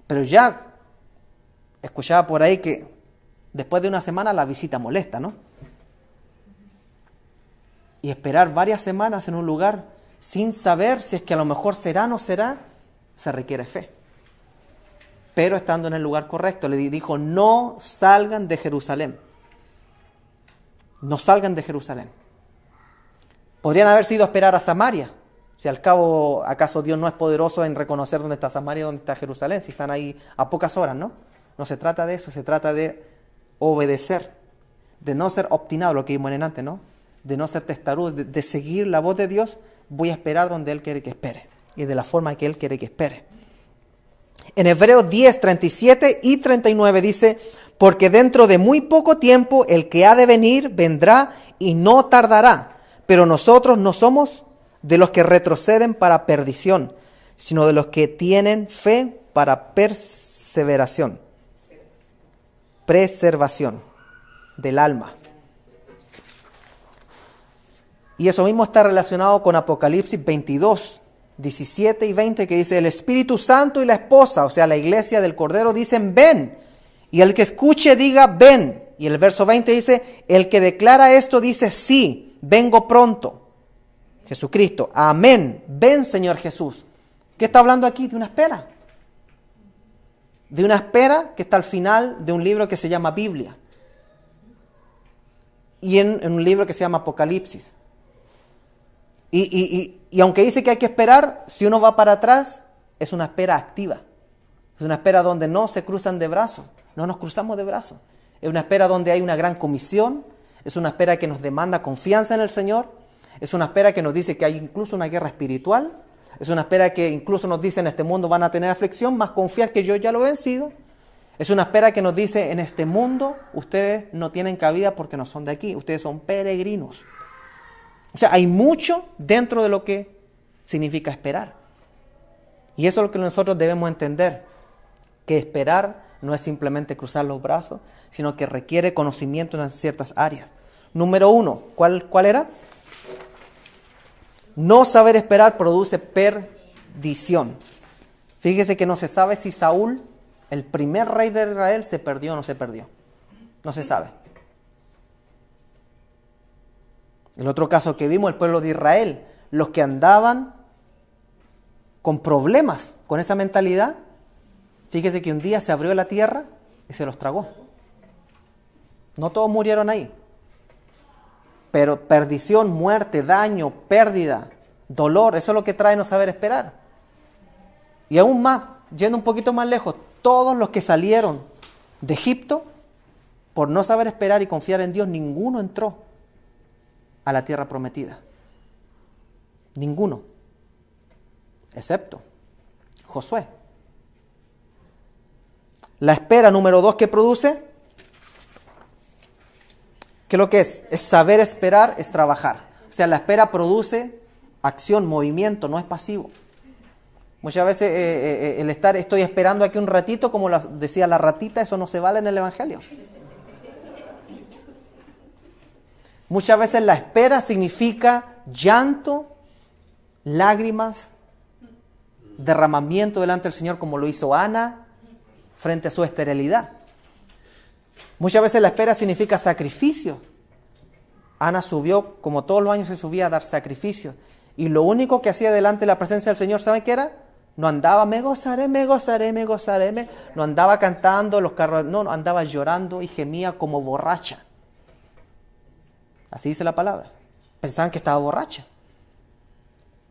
Pero ya escuchaba por ahí que después de una semana la visita molesta, ¿no? Y esperar varias semanas en un lugar sin saber si es que a lo mejor será o no será, se requiere fe. Pero estando en el lugar correcto, le dijo, no salgan de Jerusalén. No salgan de Jerusalén. Podrían haber sido a esperar a Samaria. Si al cabo, ¿acaso Dios no es poderoso en reconocer dónde está Samaria y dónde está Jerusalén? Si están ahí a pocas horas, ¿no? No se trata de eso, se trata de obedecer, de no ser obstinado, lo que vimos en antes, ¿no? De no ser testarudo, de seguir la voz de Dios. Voy a esperar donde Él quiere que espere y de la forma que Él quiere que espere. En Hebreos 10, 37 y 39 dice, porque dentro de muy poco tiempo el que ha de venir vendrá y no tardará. Pero nosotros no somos de los que retroceden para perdición, sino de los que tienen fe para perseveración, preservación del alma. Y eso mismo está relacionado con Apocalipsis 22, 17 y 20, que dice: el Espíritu Santo y la esposa, o sea, la iglesia del Cordero, dicen ven. Y el que escuche diga ven. Y el verso 20 dice: el que declara esto dice sí, vengo pronto. Jesucristo, amén, ven Señor Jesús. ¿Qué está hablando aquí? De una espera. De una espera que está al final de un libro que se llama Biblia. Y en un libro que se llama Apocalipsis. Y aunque dice que hay que esperar, si uno va para atrás, es una espera activa. Es una espera donde no se cruzan de brazos, no nos cruzamos de brazos. Es una espera donde hay una gran comisión, es una espera que nos demanda confianza en el Señor, es una espera que nos dice que hay incluso una guerra espiritual, es una espera que incluso nos dice en este mundo van a tener aflicción, mas confiad que yo ya lo he vencido. Es una espera que nos dice en este mundo ustedes no tienen cabida porque no son de aquí, ustedes son peregrinos. O sea, hay mucho dentro de lo que significa esperar. Y eso es lo que nosotros debemos entender, que esperar no es simplemente cruzar los brazos, sino que requiere conocimiento en ciertas áreas. Número 1, ¿cuál era? No saber esperar produce perdición. Fíjese que no se sabe si Saúl, el primer rey de Israel, se perdió o no se perdió. No se sabe. El otro caso que vimos, el pueblo de Israel, los que andaban con problemas, con esa mentalidad, fíjese que un día se abrió la tierra y se los tragó. No todos murieron ahí, pero perdición, muerte, daño, pérdida, dolor, eso es lo que trae no saber esperar. Y aún más, yendo un poquito más lejos, todos los que salieron de Egipto, por no saber esperar y confiar en Dios, ninguno entró a la tierra prometida. Ninguno. Excepto Josué. La espera número 2 que produce, ¿qué es lo que es? Es saber esperar, es trabajar. O sea, la espera produce acción, movimiento, no es pasivo. Muchas veces el estar, estoy esperando aquí un ratito, como decía la ratita, eso no se vale en el Evangelio. Muchas veces la espera significa llanto, lágrimas, derramamiento delante del Señor, como lo hizo Ana frente a su esterilidad. Muchas veces la espera significa sacrificio. Ana subió, como todos los años se subía a dar sacrificios. Y lo único que hacía delante de la presencia del Señor, ¿saben qué era? No andaba, me gozaré, me gozaré, me gozaré. No andaba cantando los carros, no, andaba llorando y gemía como borracha. Así dice la palabra. Pensaban que estaba borracha.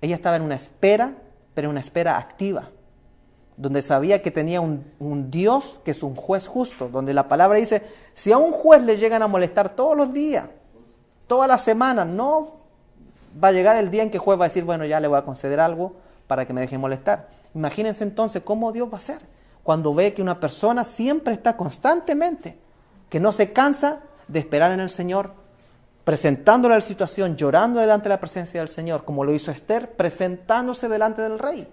Ella estaba en una espera, pero en una espera activa, donde sabía que tenía un Dios que es un juez justo, donde la palabra dice, si a un juez le llegan a molestar todos los días, todas las semanas, no va a llegar el día en que el juez va a decir, bueno, ya le voy a conceder algo para que me deje molestar. Imagínense entonces cómo Dios va a ser, cuando ve que una persona siempre está constantemente, que no se cansa de esperar en el Señor, presentándole la situación, llorando delante de la presencia del Señor, como lo hizo Esther, presentándose delante del rey,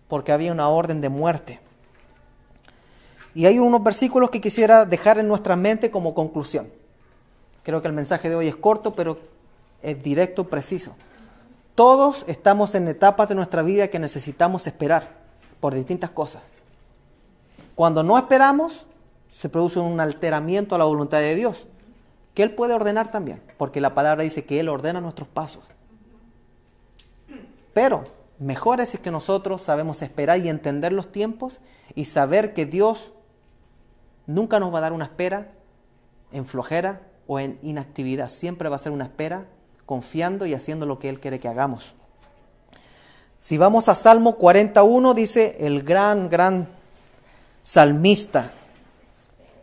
porque había una orden de muerte. Y hay unos versículos que quisiera dejar en nuestra mente como conclusión. Creo que el mensaje de hoy es corto, pero es directo, preciso. Todos estamos en etapas de nuestra vida que necesitamos esperar por distintas cosas. Cuando no esperamos, se produce un alteramiento a la voluntad de Dios, que Él puede ordenar también, porque la palabra dice que Él ordena nuestros pasos. Pero mejor es que nosotros sabemos esperar y entender los tiempos y saber que Dios nunca nos va a dar una espera en flojera o en inactividad. Siempre va a ser una espera confiando y haciendo lo que Él quiere que hagamos. Si vamos a Salmo 41, dice el gran salmista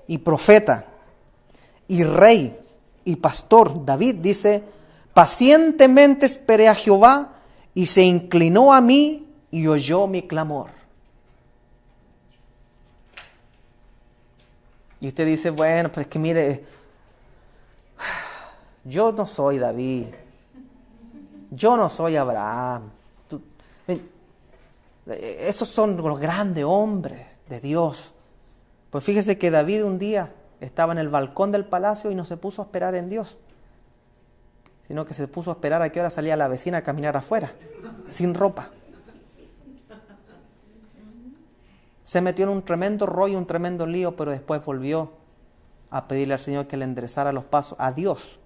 y profeta y rey y pastor David, dice, pacientemente esperé a Jehová y se inclinó a mí y oyó mi clamor. Y usted dice, bueno, pues es que mire, yo no soy David, yo no soy Abraham. Esos son los grandes hombres, de Dios. Pues fíjese que David un día estaba en el balcón del palacio y no se puso a esperar en Dios, sino que se puso a esperar a qué hora salía la vecina a caminar afuera, sin ropa. Se metió en un tremendo rollo, un tremendo lío, pero después volvió a pedirle al Señor que le enderezara los pasos. A Dios.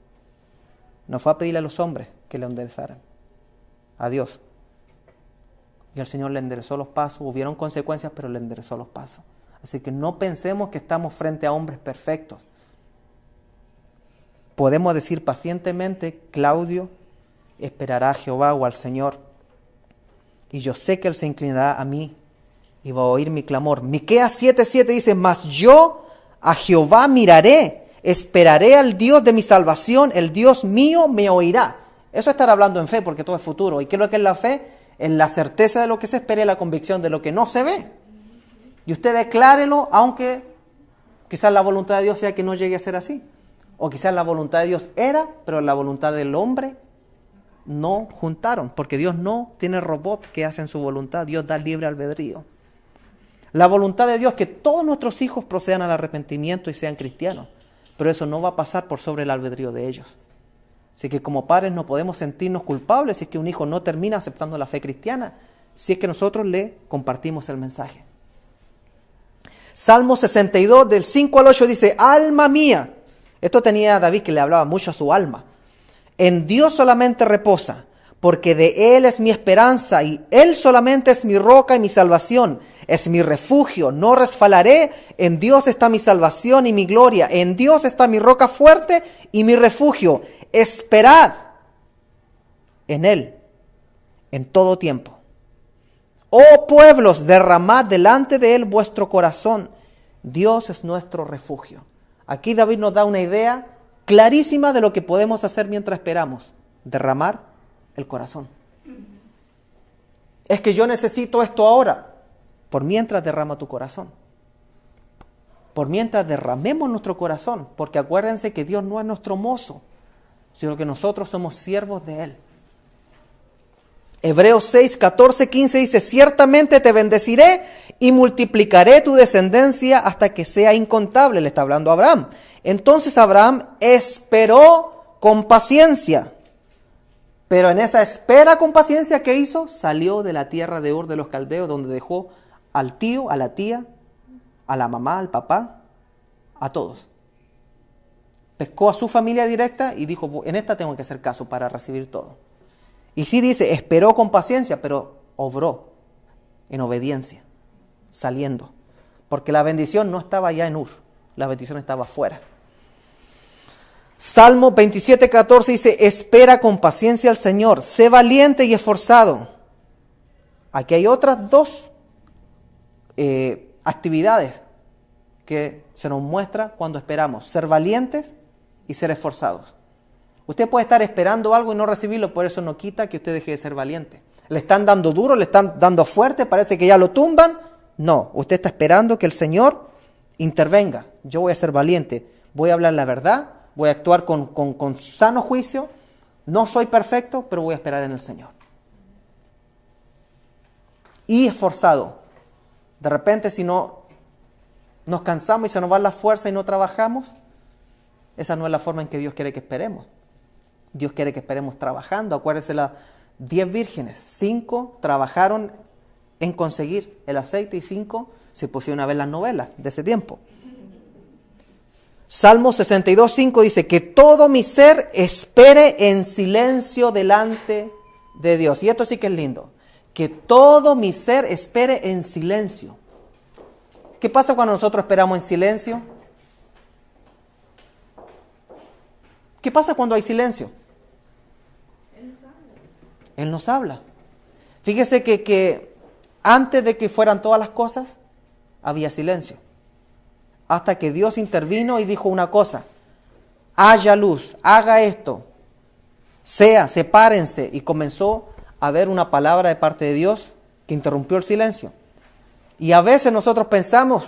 No fue a pedirle a los hombres que le enderezaran. A Dios. Y el Señor le enderezó los pasos. Hubieron consecuencias, pero le enderezó los pasos. Así que no pensemos que estamos frente a hombres perfectos. Podemos decir pacientemente, Claudio esperará a Jehová o al Señor. Y yo sé que Él se inclinará a mí y va a oír mi clamor. Miqueas 7:7 dice, mas yo a Jehová miraré, esperaré al Dios de mi salvación, el Dios mío me oirá. Eso es estar hablando en fe, porque todo es futuro. ¿Y qué es lo que es la fe? Es la certeza de lo que se espera y la convicción de lo que no se ve. Y usted declárelo, aunque quizás la voluntad de Dios sea que no llegue a ser así. O quizás la voluntad de Dios era, pero la voluntad del hombre no juntaron. Porque Dios no tiene robots que hacen su voluntad. Dios da libre albedrío. La voluntad de Dios es que todos nuestros hijos procedan al arrepentimiento y sean cristianos. Pero eso no va a pasar por sobre el albedrío de ellos. Así que como padres no podemos sentirnos culpables si es que un hijo no termina aceptando la fe cristiana, si es que nosotros le compartimos el mensaje. Salmo 62, del 5 al 8 dice, alma mía. Esto tenía David que le hablaba mucho a su alma. En Dios solamente reposa, porque de Él es mi esperanza y Él solamente es mi roca y mi salvación. Es mi refugio, no resbalaré. En Dios está mi salvación y mi gloria. En Dios está mi roca fuerte y mi refugio. Esperad en Él en todo tiempo. Oh pueblos, derramad delante de Él vuestro corazón. Dios es nuestro refugio. Aquí David nos da una idea clarísima de lo que podemos hacer mientras esperamos. Derramar el corazón. Es que yo necesito esto ahora. Por mientras derrama tu corazón. Por mientras derramemos nuestro corazón. Porque acuérdense que Dios no es nuestro mozo, sino que nosotros somos siervos de Él. Hebreos 6, 14, 15 dice, ciertamente te bendeciré y multiplicaré tu descendencia hasta que sea incontable. Le está hablando a Abraham. Entonces Abraham esperó con paciencia. Pero en esa espera con paciencia, ¿qué hizo? Salió de la tierra de Ur de los Caldeos, donde dejó al tío, a la tía, a la mamá, al papá, a todos. Pescó a su familia directa y dijo, en esta tengo que hacer caso para recibir todo. Y sí dice, esperó con paciencia, pero obró en obediencia, saliendo. Porque la bendición no estaba ya en Ur, la bendición estaba afuera. Salmo 27:14 dice, espera con paciencia al Señor, sé valiente y esforzado. Aquí hay otras dos actividades que se nos muestra cuando esperamos, ser valientes y ser esforzados. Usted puede estar esperando algo y no recibirlo, por eso no quita que usted deje de ser valiente. Le están dando duro, le están dando fuerte, parece que ya lo tumban. No, usted está esperando que el Señor intervenga. Yo voy a ser valiente, voy a hablar la verdad, voy a actuar con sano juicio. No soy perfecto, pero voy a esperar en el Señor. Y esforzado. De repente, si no nos cansamos y se nos va la fuerza y no trabajamos, esa no es la forma en que Dios quiere que esperemos. Dios quiere que esperemos trabajando. Acuérdense las 10 vírgenes. 5 trabajaron en conseguir el aceite y 5 se pusieron a ver las novelas de ese tiempo. Salmo 62:5 dice que todo mi ser espere en silencio delante de Dios. Y esto sí que es lindo. Que todo mi ser espere en silencio. ¿Qué pasa cuando nosotros esperamos en silencio? ¿Qué pasa cuando hay silencio? Él nos habla. Fíjese que antes de que fueran todas las cosas, había silencio. Hasta que Dios intervino y dijo una cosa: haya luz, haga esto, sepárense. Y comenzó a haber una palabra de parte de Dios que interrumpió el silencio. Y a veces nosotros pensamos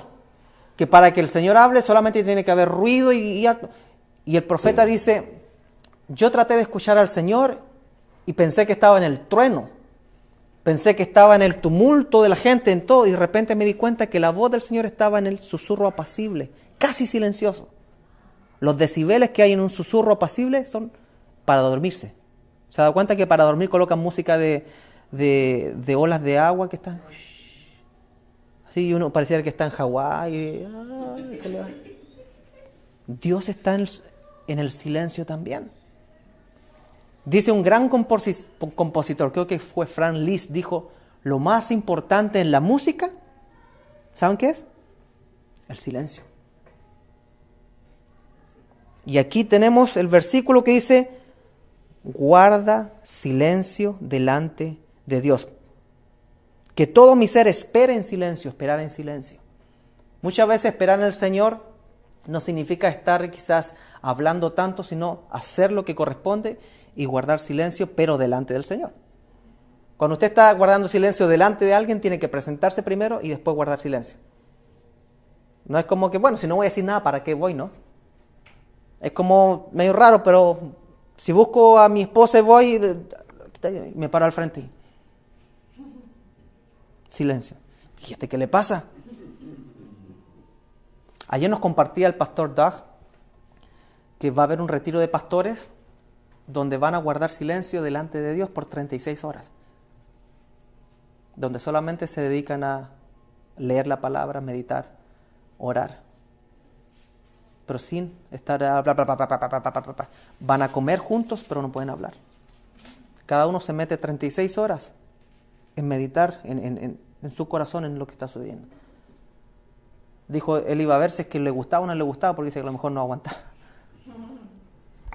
que para que el Señor hable solamente tiene que haber ruido y el profeta dice: yo traté de escuchar al Señor y pensé que estaba en el trueno. Pensé que estaba en el tumulto de la gente, en todo, y de repente me di cuenta que la voz del Señor estaba en el susurro apacible, casi silencioso. Los decibeles que hay en un susurro apacible son para dormirse. ¿Se ha dado cuenta que para dormir colocan música de olas de agua que están... Así uno pareciera que está en Hawái. Dios está en el silencio también. Dice un gran compositor, creo que fue Franz Liszt, dijo, lo más importante en la música, ¿saben qué es? El silencio. Y aquí tenemos el versículo que dice, guarda silencio delante de Dios. Que todo mi ser espere en silencio, esperar en silencio. Muchas veces esperar en el Señor no significa estar quizás hablando tanto, sino hacer lo que corresponde y guardar silencio, pero delante del Señor. Cuando usted está guardando silencio delante de alguien, tiene que presentarse primero y después guardar silencio. No es como que, bueno, si no voy a decir nada, ¿para qué voy, no? Es como medio raro, pero si busco a mi esposa y voy, me paro al frente y silencio. ¿Y qué le pasa? Ayer nos compartía el pastor Doug que va a haber un retiro de pastores donde van a guardar silencio delante de Dios por 36 horas. Donde solamente se dedican a leer la palabra, meditar, orar. Pero sin estar... Van a comer juntos, pero no pueden hablar. Cada uno se mete 36 horas en meditar en su corazón en lo que está sucediendo. Dijo, él iba a ver si es que le gustaba o no le gustaba, porque dice que a lo mejor no aguantaba.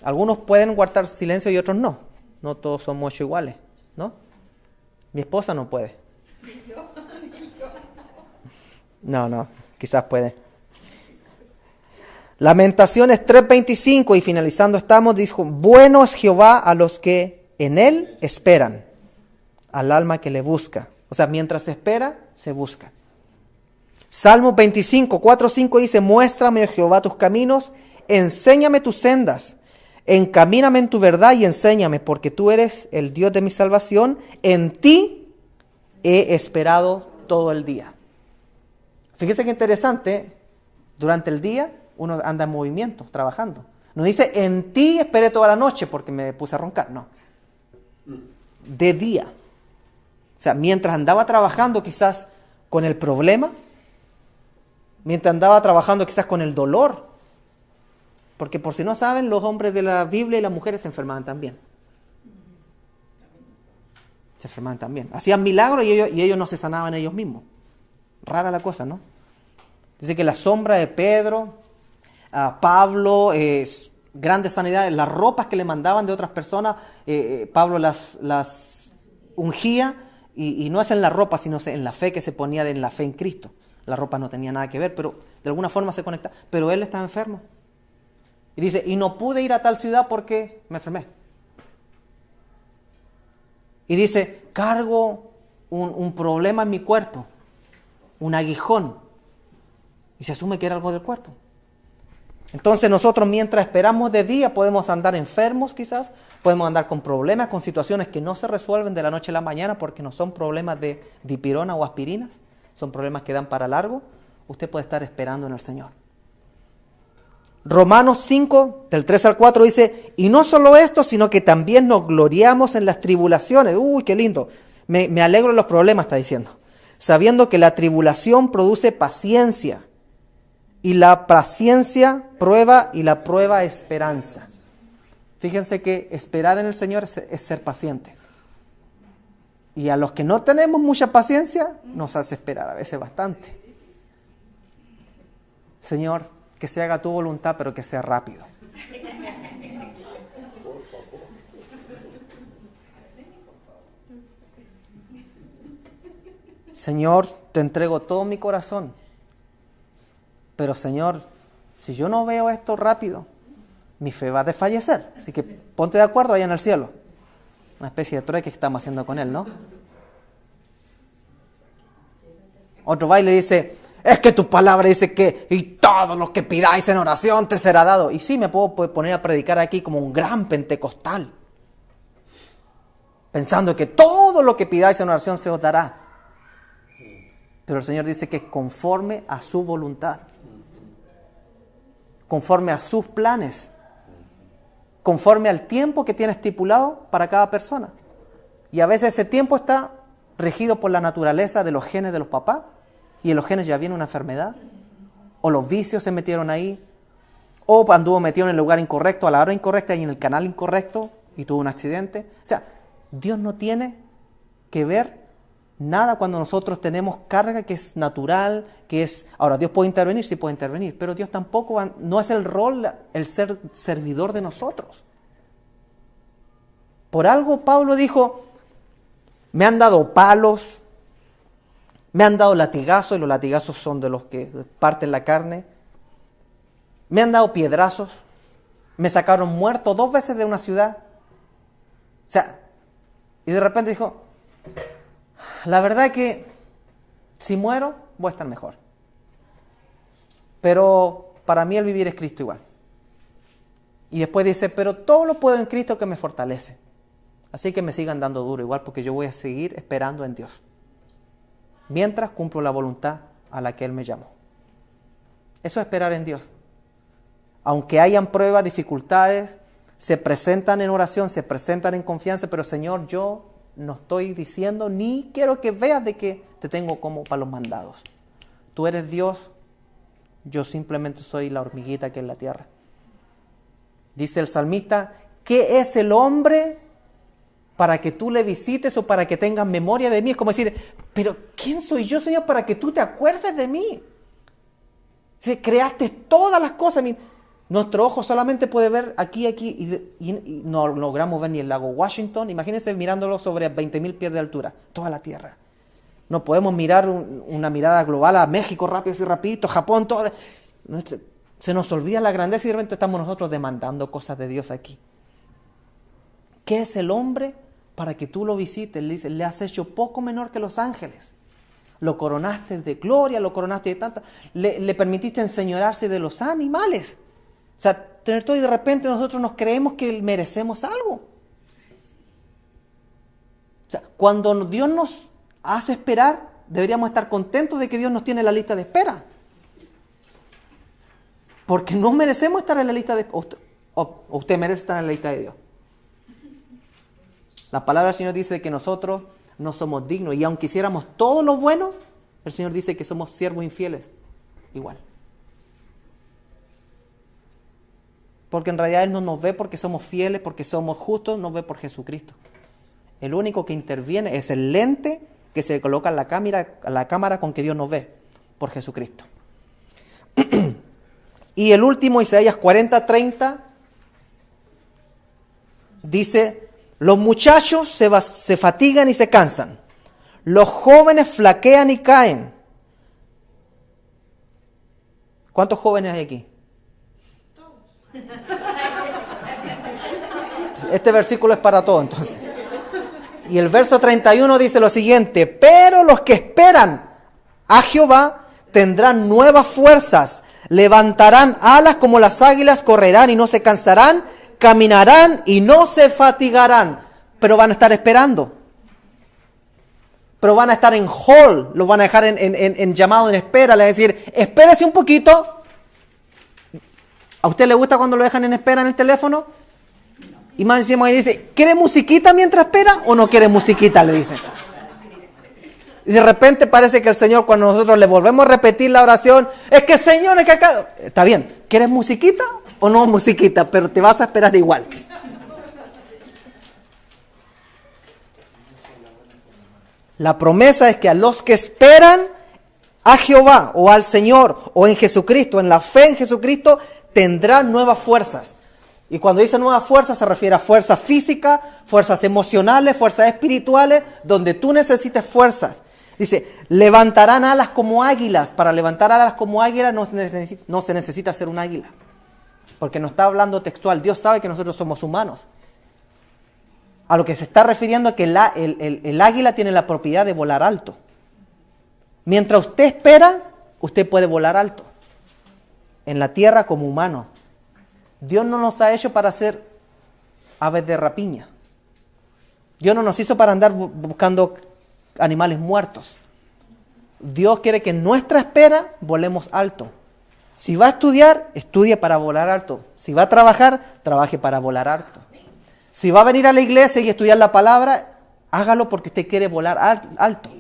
Algunos pueden guardar silencio y otros no. No todos somos iguales, ¿no? Mi esposa no puede. No, quizás puede. Lamentaciones 3:25 y finalizando estamos, dijo, bueno es Jehová a los que en él esperan, al alma que le busca. O sea, mientras se espera, se busca. Salmo 25, 4, 5 dice, muéstrame, oh Jehová, tus caminos, enséñame tus sendas, encamíname en tu verdad y enséñame, porque tú eres el Dios de mi salvación, en ti he esperado todo el día. Fíjese qué interesante, durante el día uno anda en movimiento, trabajando. No dice, en ti esperé toda la noche porque me puse a roncar, no. De día. O sea, mientras andaba trabajando quizás con el problema, mientras andaba trabajando quizás con el dolor, porque por si no saben, los hombres de la Biblia y las mujeres se enfermaban también. Se enfermaban también. Hacían milagros y ellos no se sanaban ellos mismos. Rara la cosa, ¿no? Dice que la sombra de Pedro, Pablo, grandes sanidades, las ropas que le mandaban de otras personas, Pablo las ungía, y no es en la ropa, sino en la fe que se ponía en la fe en Cristo. La ropa no tenía nada que ver, pero de alguna forma se conecta. Pero él estaba enfermo. Y dice, y no pude ir a tal ciudad porque me enfermé. Y dice, cargo un problema en mi cuerpo, un aguijón. Y se asume que era algo del cuerpo. Entonces nosotros mientras esperamos de día podemos andar enfermos quizás, podemos andar con problemas, con situaciones que no se resuelven de la noche a la mañana porque no son problemas de dipirona o aspirinas, son problemas que dan para largo. Usted puede estar esperando en el Señor. Romanos 5, del 3 al 4 dice, y no solo esto, sino que también nos gloriamos en las tribulaciones. Uy, qué lindo. Me alegro en los problemas, está diciendo. Sabiendo que la tribulación produce paciencia, y la paciencia prueba, y la prueba esperanza. Fíjense que esperar en el Señor es ser paciente. Y a los que no tenemos mucha paciencia, nos hace esperar a veces bastante. Señor, que se haga tu voluntad, pero que sea rápido. Señor, te entrego todo mi corazón. Pero Señor, si yo no veo esto rápido, mi fe va a desfallecer. Así que ponte de acuerdo allá en el cielo. Una especie de trueque que estamos haciendo con él, ¿no? Otro va y le dice, es que tu palabra dice que y todo lo que pidáis en oración te será dado. Y sí, me puedo poner a predicar aquí como un gran pentecostal. Pensando que todo todo lo que pidáis en oración se os dará. Pero el Señor dice que conforme a su voluntad, conforme a sus planes, conforme al tiempo que tiene estipulado para cada persona. Y a veces ese tiempo está regido por la naturaleza de los genes de los papás, y en los genes ya viene una enfermedad, o los vicios se metieron ahí, o anduvo metido en el lugar incorrecto, a la hora incorrecta y en el canal incorrecto, y tuvo un accidente. O sea, Dios no tiene que ver nada cuando nosotros tenemos carga que es natural, que es... Ahora, ¿Dios puede intervenir? Sí puede intervenir, pero Dios tampoco no es el rol, el ser servidor de nosotros. Por algo Pablo dijo, me han dado palos, me han dado latigazos, y los latigazos son de los que parten la carne, me han dado piedrazos, me sacaron muerto 2 veces de una ciudad. O sea, y de repente dijo, la verdad que si muero voy a estar mejor. Pero para mí el vivir es Cristo igual. Y después dice, pero todo lo puedo en Cristo que me fortalece. Así que me sigan dando duro igual, porque yo voy a seguir esperando en Dios, mientras cumplo la voluntad a la que Él me llamó. Eso es esperar en Dios. Aunque hayan pruebas, dificultades, se presentan en oración, se presentan en confianza, pero Señor, yo no estoy diciendo, ni quiero que veas de que te tengo como para los mandados. Tú eres Dios, yo simplemente soy la hormiguita que es la tierra. Dice el salmista, ¿qué es el hombre para que tú le visites o para que tengas memoria de mí? Es como decir, pero ¿quién soy yo, Señor, para que tú te acuerdes de mí? Si creaste todas las cosas. Nuestro ojo solamente puede ver aquí y no logramos ver ni el lago Washington. Imagínense mirándolo sobre 20.000 pies de altura, toda la tierra. No podemos mirar una mirada global a México rápido y rapidito, Japón, todo. Se nos olvida la grandeza y de repente estamos nosotros demandando cosas de Dios aquí. ¿Qué es el hombre para que tú lo visites? Le dice, le has hecho poco menor que los ángeles. Lo coronaste de gloria, lo coronaste de tanta. Le permitiste enseñorearse de los animales. O sea, tener todo y de repente nosotros nos creemos que merecemos algo. O sea, cuando Dios nos hace esperar, deberíamos estar contentos de que Dios nos tiene en la lista de espera. Porque no merecemos estar en la lista de espera. O usted merece estar en la lista de Dios. La palabra del Señor dice que nosotros no somos dignos. Y aunque hiciéramos todo lo bueno, el Señor dice que somos siervos infieles. Igual. Porque en realidad Él no nos ve porque somos fieles, porque somos justos, nos ve por Jesucristo. El único que interviene es el lente que se coloca en la cámara con que Dios nos ve, por Jesucristo. Y el último, Isaías 40:30, dice, los muchachos se fatigan y se cansan, los jóvenes flaquean y caen. ¿Cuántos jóvenes hay aquí? Este versículo es para todos, entonces. Y el verso 31 dice lo siguiente, pero los que esperan a Jehová tendrán nuevas fuerzas, levantarán alas como las águilas, correrán y no se cansarán, caminarán y no se fatigarán. Pero van a estar esperando. Pero van a estar en hold, los van a dejar en llamado en espera, le van a decir, espérese un poquito. ¿A usted le gusta cuando lo dejan en espera en el teléfono? Y más encima ahí dice, ¿quiere musiquita mientras espera o no quiere musiquita? Le dicen. Y de repente parece que el Señor, cuando nosotros le volvemos a repetir la oración, es que Señor, es que acá... Está bien, ¿quieres musiquita o no musiquita? Pero te vas a esperar igual. La promesa es que a los que esperan a Jehová o al Señor o en Jesucristo, en la fe en Jesucristo, tendrán nuevas fuerzas. Y cuando dice nuevas fuerzas se refiere a fuerzas físicas, fuerzas emocionales, fuerzas espirituales, donde tú necesites fuerzas. Dice, levantarán alas como águilas. Para levantar alas como águilas no se necesita ser un águila. Porque no está hablando textual. Dios sabe que nosotros somos humanos. A lo que se está refiriendo es que el águila tiene la propiedad de volar alto. Mientras usted espera, usted puede volar alto. En la tierra como humano. Dios no nos ha hecho para ser aves de rapiña. Dios no nos hizo para andar buscando animales muertos. Dios quiere que en nuestra espera volemos alto. Si va a estudiar, estudie para volar alto. Si va a trabajar, trabaje para volar alto. Si va a venir a la iglesia y estudiar la palabra, hágalo porque usted quiere volar alto.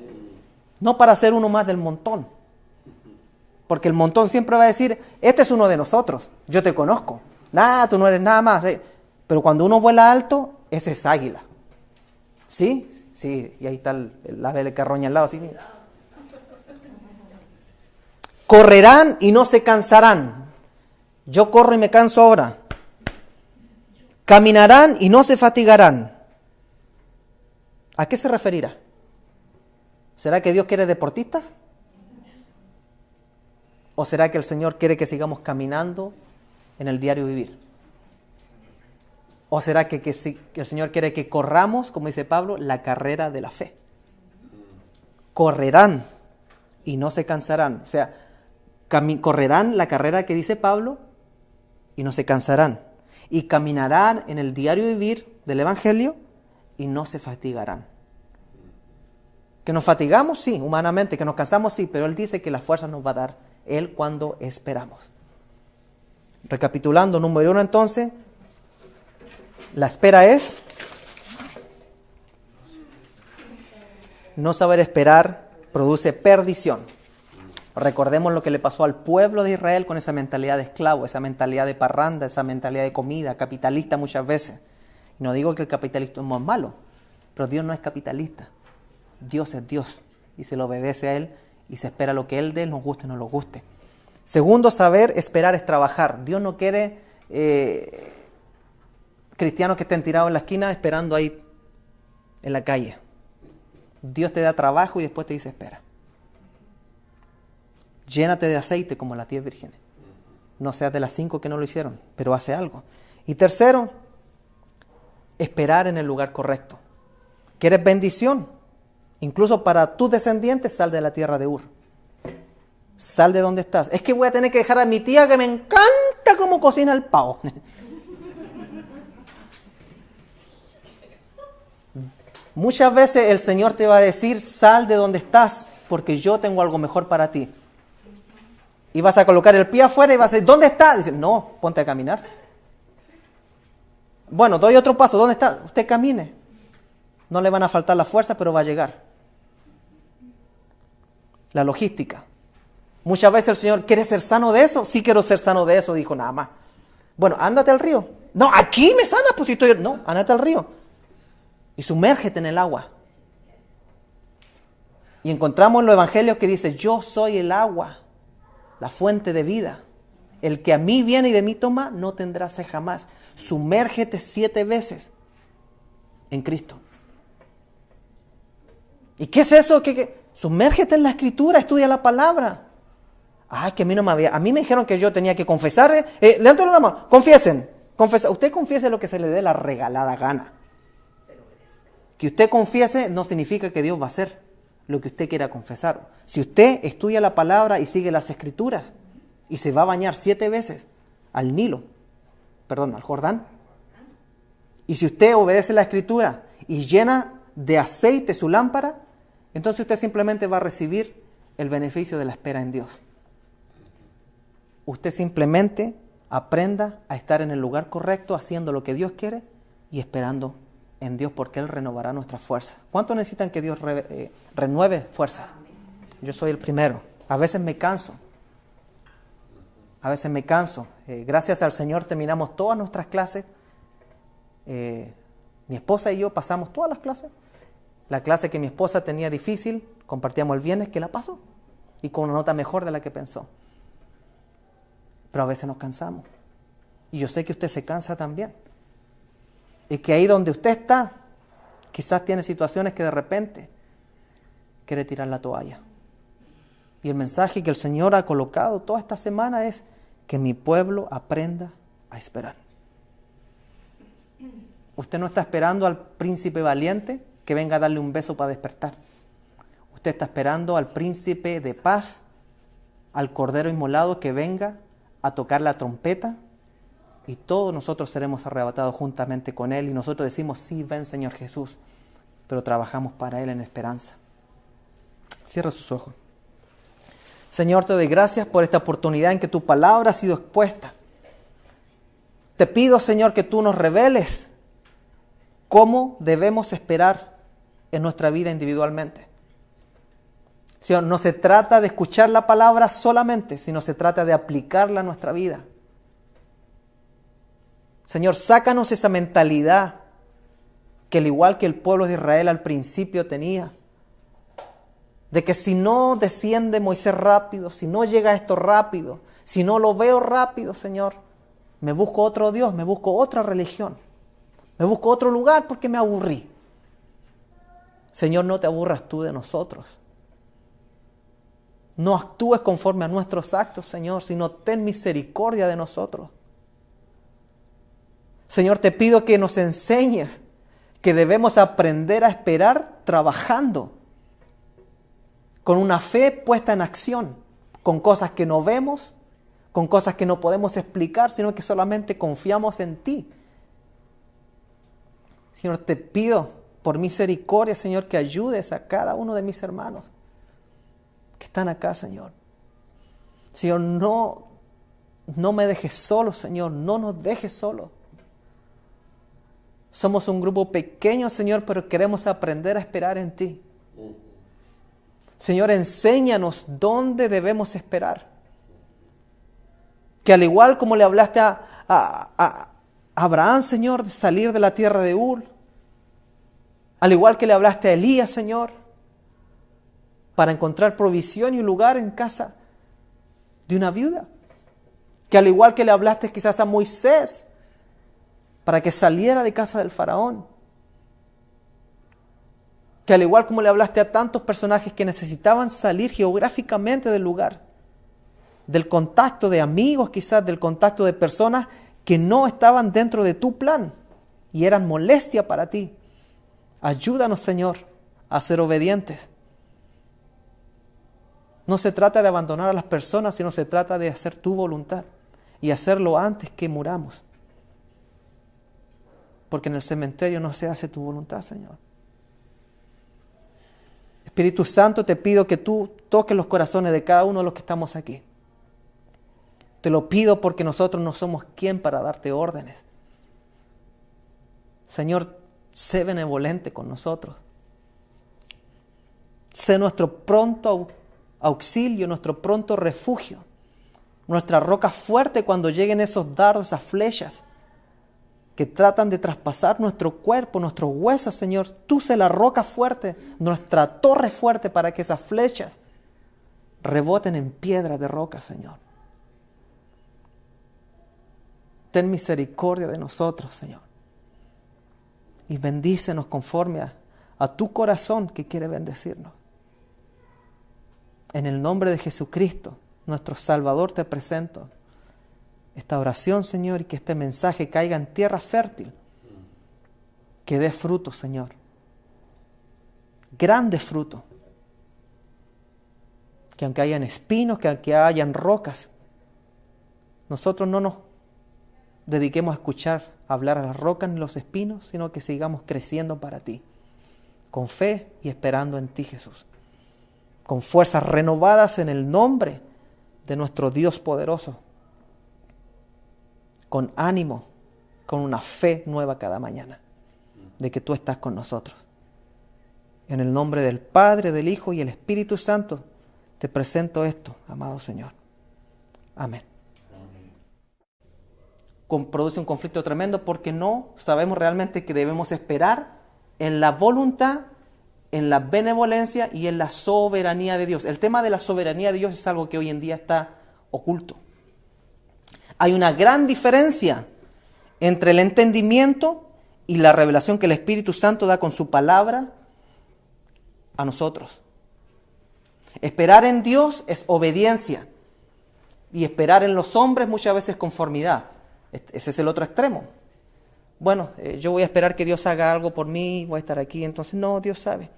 No para ser uno más del montón. Porque el montón siempre va a decir, este es uno de nosotros, yo te conozco. Nada, tú no eres nada más. Pero cuando uno vuela alto, ese es águila. ¿Sí? Sí, y ahí está el ave de carroña al lado. ¿Sí? Correrán y no se cansarán. Yo corro y me canso ahora. Caminarán y no se fatigarán. ¿A qué se referirá? ¿Será que Dios quiere deportistas? ¿O será que el Señor quiere que sigamos caminando en el diario vivir? ¿O será que el Señor quiere que corramos, como dice Pablo, la carrera de la fe? Correrán y no se cansarán. O sea, correrán la carrera que dice Pablo y no se cansarán. Y caminarán en el diario vivir del Evangelio y no se fatigarán. Que nos fatigamos, sí, humanamente, que nos cansamos, sí, pero Él dice que la fuerza nos va a dar Él cuando esperamos. Recapitulando, número 1 entonces, la espera es no saber esperar, produce perdición. Recordemos lo que le pasó al pueblo de Israel con esa mentalidad de esclavo, esa mentalidad de parranda, esa mentalidad de comida, capitalista muchas veces. Y no digo que el capitalismo es malo, pero Dios no es capitalista. Dios es Dios y se le obedece a Él y se espera lo que Él dé, nos guste o no nos guste. Segundo, saber esperar es trabajar. Dios no quiere cristianos que estén tirados en la esquina esperando ahí en la calle. Dios te da trabajo y después te dice espera. Llénate de aceite como las 10 vírgenes. No seas de las 5 que no lo hicieron, pero hace algo. Y tercero, esperar en el lugar correcto. ¿Quieres bendición? Incluso para tus descendientes, sal de la tierra de Ur. Sal de donde estás. Es que voy a tener que dejar a mi tía que me encanta cómo cocina el pavo. Muchas veces el Señor te va a decir, sal de donde estás, porque yo tengo algo mejor para ti. Y vas a colocar el pie afuera y vas a decir, ¿dónde está? Dice, no, ponte a caminar. Bueno, doy otro paso, ¿dónde está? Usted camine. No le van a faltar las fuerzas, pero va a llegar. La logística. Muchas veces el Señor, ¿quieres ser sano de eso? Sí quiero ser sano de eso, dijo nada más. Bueno, ándate al río. No, aquí me sanas, pues si estoy... No, ándate al río. Y sumérgete en el agua. Y encontramos en los evangelios que dice, yo soy el agua, la fuente de vida. El que a mí viene y de mí toma, no tendrá sed jamás. Sumérgete 7 veces en Cristo. ¿Y qué es eso? Sumérgete en la Escritura, estudia la palabra. Ay, que a mí no me había... A mí me dijeron que yo tenía que confesar. Levántalo la mano, confiesen. Usted confiese lo que se le dé la regalada gana. Que usted confiese no significa que Dios va a hacer lo que usted quiera confesar. Si usted estudia la palabra y sigue las Escrituras y se va a bañar 7 veces al Jordán, y si usted obedece la Escritura y llena de aceite su lámpara, entonces usted simplemente va a recibir el beneficio de la espera en Dios. Usted simplemente aprenda a estar en el lugar correcto, haciendo lo que Dios quiere y esperando en Dios, porque Él renovará nuestras fuerzas. ¿Cuánto necesitan que Dios renueve fuerzas? Yo soy el primero. A veces me canso. Gracias al Señor terminamos todas nuestras clases. Mi esposa y yo pasamos todas las clases. La clase que mi esposa tenía difícil, compartíamos el viernes, que la pasó. Y con una nota mejor de la que pensó. Pero a veces nos cansamos. Y yo sé que usted se cansa también. Y que ahí donde usted está, quizás tiene situaciones que de repente quiere tirar la toalla. Y el mensaje que el Señor ha colocado toda esta semana es que mi pueblo aprenda a esperar. Usted no está esperando al príncipe valiente que venga a darle un beso para despertar. Usted está esperando al príncipe de paz, al cordero inmolado que venga a tocar la trompeta, y todos nosotros seremos arrebatados juntamente con Él, y nosotros decimos, sí, ven Señor Jesús. pero trabajamos para Él en esperanza. Cierra sus ojos. Señor, te doy gracias por esta oportunidad en que tu palabra ha sido expuesta. Te pido, Señor, que tú nos reveles cómo debemos esperar en nuestra vida individualmente. Señor, no se trata de escuchar la palabra solamente, sino se trata de aplicarla a nuestra vida. Señor, sácanos esa mentalidad que al igual que el pueblo de Israel al principio tenía, de que si no desciende Moisés rápido, si no llega esto rápido, si no lo veo rápido, Señor, me busco otro Dios, me busco otra religión, me busco otro lugar porque me aburrí. Señor, no te aburras tú de nosotros. No actúes conforme a nuestros actos, Señor, sino ten misericordia de nosotros. Señor, te pido que nos enseñes que debemos aprender a esperar trabajando, con una fe puesta en acción, con cosas que no vemos, con cosas que no podemos explicar, sino que solamente confiamos en ti. Señor, te pido por misericordia, Señor, que ayudes a cada uno de mis hermanos que están acá, Señor. Señor, no me dejes solo, Señor, no nos dejes solos. Somos un grupo pequeño, Señor, pero queremos aprender a esperar en ti. Señor, enséñanos dónde debemos esperar. Que al igual como le hablaste a Abraham, Señor, de salir de la tierra de Ur, al igual que le hablaste a Elías, Señor, para encontrar provisión y un lugar en casa de una viuda. Que al igual que le hablaste quizás a Moisés, para que saliera de casa del faraón. Que al igual como le hablaste a tantos personajes que necesitaban salir geográficamente del lugar, del contacto de amigos quizás, del contacto de personas que no estaban dentro de tu plan y eran molestia para ti. Ayúdanos, Señor, a ser obedientes. No se trata de abandonar a las personas, sino se trata de hacer tu voluntad y hacerlo antes que muramos. Porque en el cementerio no se hace tu voluntad, Señor. Espíritu Santo, te pido que tú toques los corazones de cada uno de los que estamos aquí. Te lo pido porque nosotros no somos quien para darte órdenes. Señor, sé benevolente con nosotros. Sé nuestro pronto auxilio, nuestro pronto refugio, nuestra roca fuerte cuando lleguen esos dardos, esas flechas que tratan de traspasar nuestro cuerpo, nuestros huesos, Señor. Tú sé la roca fuerte, nuestra torre fuerte para que esas flechas reboten en piedras de roca, Señor. Ten misericordia de nosotros, Señor. Y bendícenos conforme a tu corazón que quiere bendecirnos. En el nombre de Jesucristo, nuestro Salvador, te presento esta oración, Señor, y que este mensaje caiga en tierra fértil, que dé fruto, Señor, grande fruto, que aunque hayan espinos, que aunque hayan rocas, nosotros no nos dediquemos a escuchar hablar a las rocas ni los espinos, sino que sigamos creciendo para ti, con fe y esperando en ti, Jesús, con fuerzas renovadas en el nombre de nuestro Dios poderoso, con ánimo, con una fe nueva cada mañana, de que tú estás con nosotros. En el nombre del Padre, del Hijo y el Espíritu Santo, te presento esto, amado Señor. Amén. Produce un conflicto tremendo porque no sabemos realmente que debemos esperar en la voluntad, en la benevolencia y en la soberanía de Dios. El tema de la soberanía de Dios es algo que hoy en día está oculto. Hay una gran diferencia entre el entendimiento y la revelación que el Espíritu Santo da con su palabra a nosotros. Esperar en Dios es obediencia y esperar en los hombres muchas veces es conformidad. Ese es el otro extremo. Bueno, yo voy a esperar que Dios haga algo por mí, voy a estar aquí, entonces no, Dios sabe.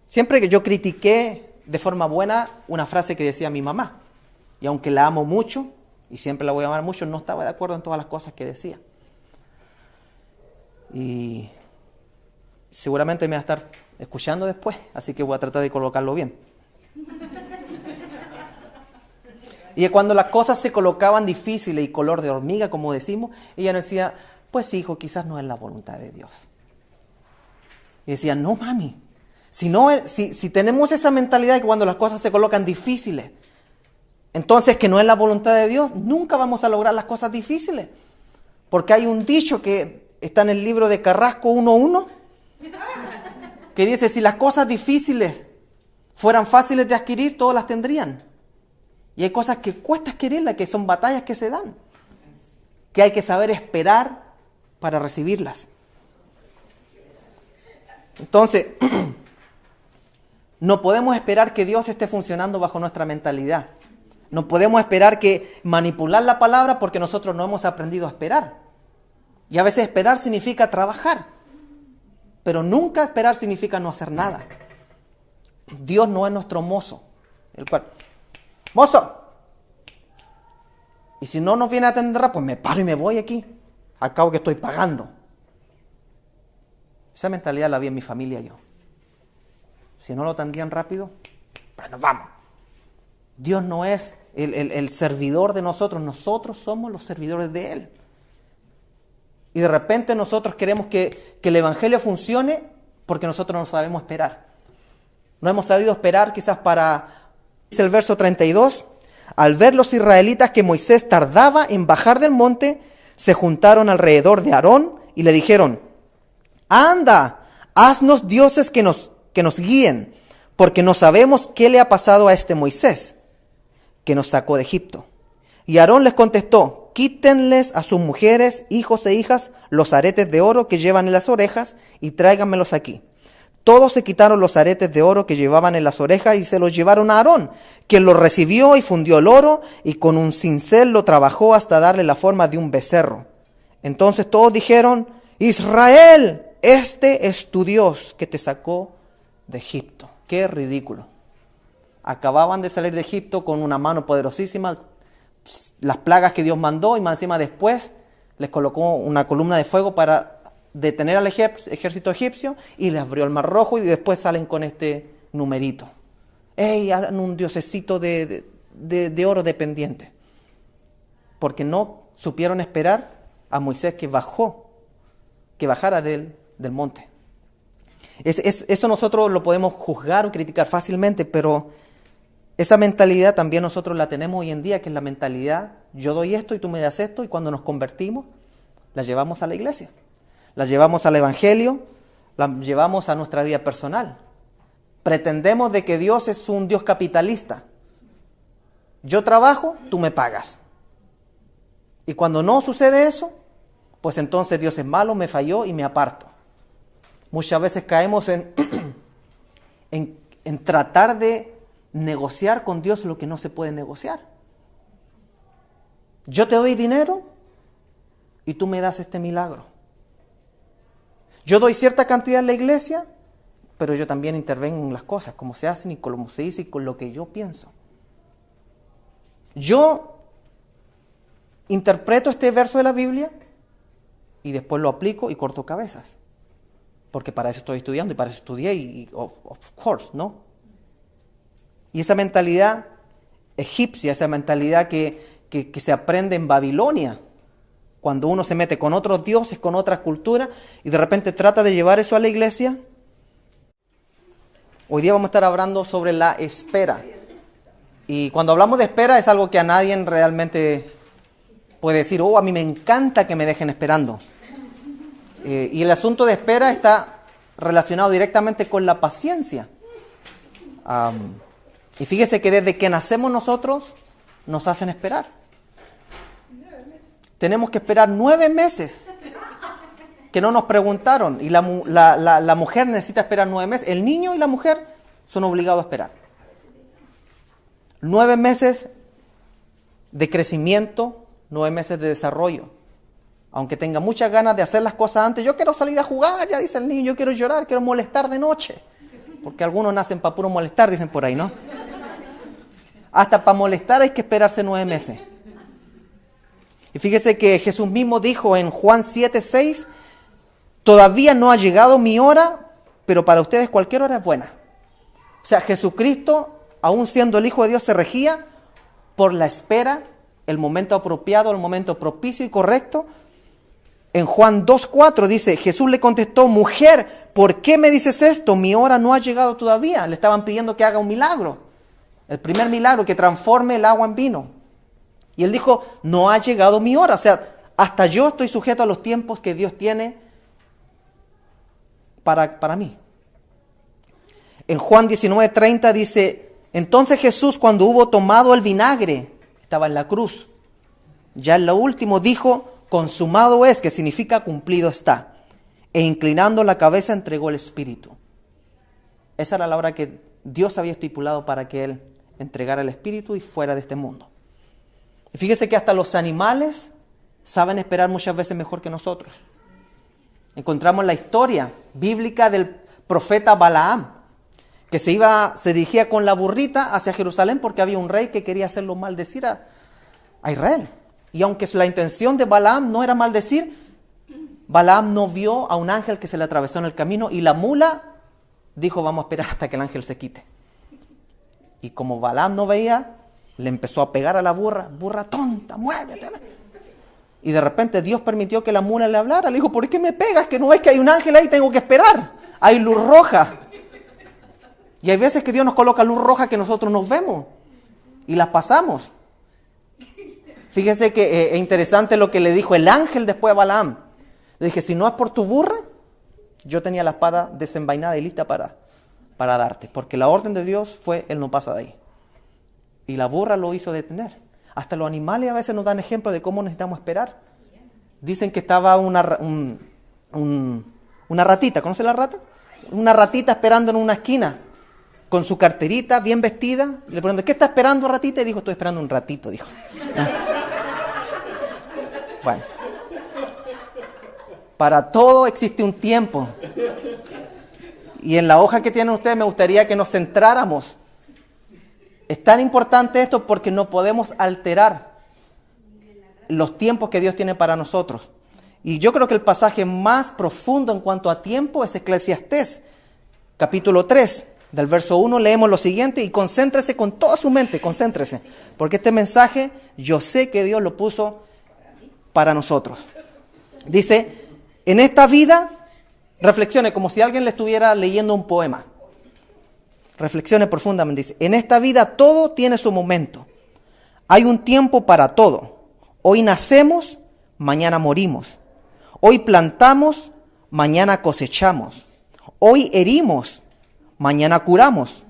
Siempre que yo critiqué de forma buena una frase que decía mi mamá, y aunque la amo mucho, y siempre la voy a amar mucho, no estaba de acuerdo en todas las cosas que decía. Y seguramente me va a estar escuchando después, así que voy a tratar de colocarlo bien. Y cuando las cosas se colocaban difíciles y color de hormiga, como decimos, ella nos decía, pues hijo, quizás no es la voluntad de Dios. Y decía, no mami, si tenemos esa mentalidad de que cuando las cosas se colocan difíciles, entonces que no es la voluntad de Dios, nunca vamos a lograr las cosas difíciles. Porque hay un dicho que está en el libro de Carrasco 1.1, que dice, si las cosas difíciles fueran fáciles de adquirir, todos las tendrían. Y hay cosas que cuesta adquirirlas, que son batallas que se dan, que hay que saber esperar para recibirlas. Entonces, no podemos esperar que Dios esté funcionando bajo nuestra mentalidad. No podemos esperar que manipular la palabra porque nosotros no hemos aprendido a esperar. Y a veces esperar significa trabajar, pero nunca esperar significa no hacer nada. Dios no es nuestro mozo, el cual, mozo, y si no nos viene a atender, pues me paro y me voy aquí, al cabo que estoy pagando. Esa mentalidad la vi en mi familia yo. Si no lo atendían rápido, pues nos vamos. Dios no es el servidor de nosotros somos los servidores de Él. Y de repente nosotros queremos que el Evangelio funcione porque nosotros no sabemos esperar. No hemos sabido esperar quizás dice el verso 32, al ver los israelitas que Moisés tardaba en bajar del monte, se juntaron alrededor de Aarón y le dijeron, anda, haznos dioses que nos guíen, porque no sabemos qué le ha pasado a este Moisés, que nos sacó de Egipto. Y Aarón les contestó, quítenles a sus mujeres, hijos e hijas, los aretes de oro que llevan en las orejas y tráiganmelos aquí. Todos se quitaron los aretes de oro que llevaban en las orejas y se los llevaron a Aarón, quien los recibió y fundió el oro y con un cincel lo trabajó hasta darle la forma de un becerro. Entonces todos dijeron, Israel, este es tu Dios que te sacó de Egipto. ¡Qué ridículo! Acababan de salir de Egipto con una mano poderosísima, las plagas que Dios mandó, y más encima después les colocó una columna de fuego para detener al ejército egipcio y les abrió el mar rojo y después salen con este numerito. ¡Ey! Hagan un diosecito de oro dependiente. Porque no supieron esperar a Moisés que bajara del monte. Eso nosotros lo podemos juzgar o criticar fácilmente, pero esa mentalidad también nosotros la tenemos hoy en día, que es la mentalidad, yo doy esto y tú me das esto, y cuando nos convertimos, la llevamos a la iglesia, la llevamos al evangelio, la llevamos a nuestra vida personal. Pretendemos de que Dios es un Dios capitalista. Yo trabajo, tú me pagas. Y cuando no sucede eso, pues entonces Dios es malo, me falló y me aparto. Muchas veces caemos en tratar de negociar con Dios lo que no se puede negociar. Yo te doy dinero y tú me das este milagro. Yo doy cierta cantidad en la iglesia, pero yo también intervengo en las cosas, como se hacen y como se dice y con lo que yo pienso. Yo interpreto este verso de la Biblia y después lo aplico y corto cabezas. Porque para eso estoy estudiando y para eso estudié y of course, ¿no? Y esa mentalidad egipcia, esa mentalidad que se aprende en Babilonia, cuando uno se mete con otros dioses, con otras culturas, y de repente trata de llevar eso a la iglesia. Hoy día vamos a estar hablando sobre la espera. Y cuando hablamos de espera es algo que a nadie realmente puede decir, a mí me encanta que me dejen esperando. Y el asunto de espera está relacionado directamente con la paciencia. Y fíjese que desde que nacemos nosotros nos hacen esperar. Tenemos que esperar 9 meses que no nos preguntaron. Y la mujer necesita esperar 9 meses. El niño y la mujer son obligados a esperar. 9 meses de crecimiento, 9 meses de desarrollo. Aunque tenga muchas ganas de hacer las cosas antes. Yo quiero salir a jugar, ya dice el niño. Yo quiero llorar, quiero molestar de noche. Porque algunos nacen para puro molestar, dicen por ahí, ¿no? Hasta para molestar hay que esperarse 9 meses. Y fíjese que Jesús mismo dijo en Juan 7:6, Todavía no ha llegado mi hora, pero para ustedes cualquier hora es buena. O sea, Jesucristo, aún siendo el Hijo de Dios, se regía por la espera, el momento apropiado, el momento propicio y correcto. En Juan 2:4 dice, Jesús le contestó, mujer, ¿por qué me dices esto? Mi hora no ha llegado todavía. Le estaban pidiendo que haga un milagro. El primer milagro, que transforme el agua en vino. Y él dijo, no ha llegado mi hora. O sea, hasta yo estoy sujeto a los tiempos que Dios tiene para mí. En Juan 19:30 dice, entonces Jesús, cuando hubo tomado el vinagre, estaba en la cruz, ya en lo último dijo, consumado es, que significa cumplido está. E inclinando la cabeza entregó el Espíritu. Esa era la hora que Dios había estipulado para que Él entregara el Espíritu y fuera de este mundo. Y fíjese que hasta los animales saben esperar muchas veces mejor que nosotros. Encontramos la historia bíblica del profeta Balaam, que se dirigía con la burrita hacia Jerusalén porque había un rey que quería hacerlo maldecir a Israel. Y aunque la intención de Balaam no era maldecir, Balaam no vio a un ángel que se le atravesó en el camino y la mula dijo, vamos a esperar hasta que el ángel se quite. Y como Balaam no veía, le empezó a pegar a la burra, burra tonta, muévete. Y de repente Dios permitió que la mula le hablara. Le dijo, ¿por qué me pegas? Que no ves que hay un ángel ahí, tengo que esperar. Hay luz roja. Y hay veces que Dios nos coloca luz roja que nosotros nos vemos y las pasamos. Fíjese que es interesante lo que le dijo el ángel después a Balaam. Le dije, si no es por tu burra, yo tenía la espada desenvainada y lista para darte. Porque la orden de Dios fue, Él no pasa de ahí. Y la burra lo hizo detener. Hasta los animales a veces nos dan ejemplo de cómo necesitamos esperar. Dicen que estaba una ratita, ¿conoce la rata? Una ratita esperando en una esquina, con su carterita, bien vestida. Le preguntan, ¿qué está esperando, ratita? Y dijo, estoy esperando un ratito, dijo. Bueno, para todo existe un tiempo. Y en la hoja que tienen ustedes me gustaría que nos centráramos. Es tan importante esto porque no podemos alterar los tiempos que Dios tiene para nosotros. Y yo creo que el pasaje más profundo en cuanto a tiempo es Eclesiastés, capítulo 3. Del verso 1 leemos lo siguiente y concéntrese con toda su mente, concéntrese. Porque este mensaje yo sé que Dios lo puso para nosotros. Dice, en esta vida, reflexione como si alguien le estuviera leyendo un poema. Reflexione profundamente, dice, en esta vida todo tiene su momento. Hay un tiempo para todo. Hoy nacemos, mañana morimos. Hoy plantamos, mañana cosechamos. Hoy herimos, mañana curamos.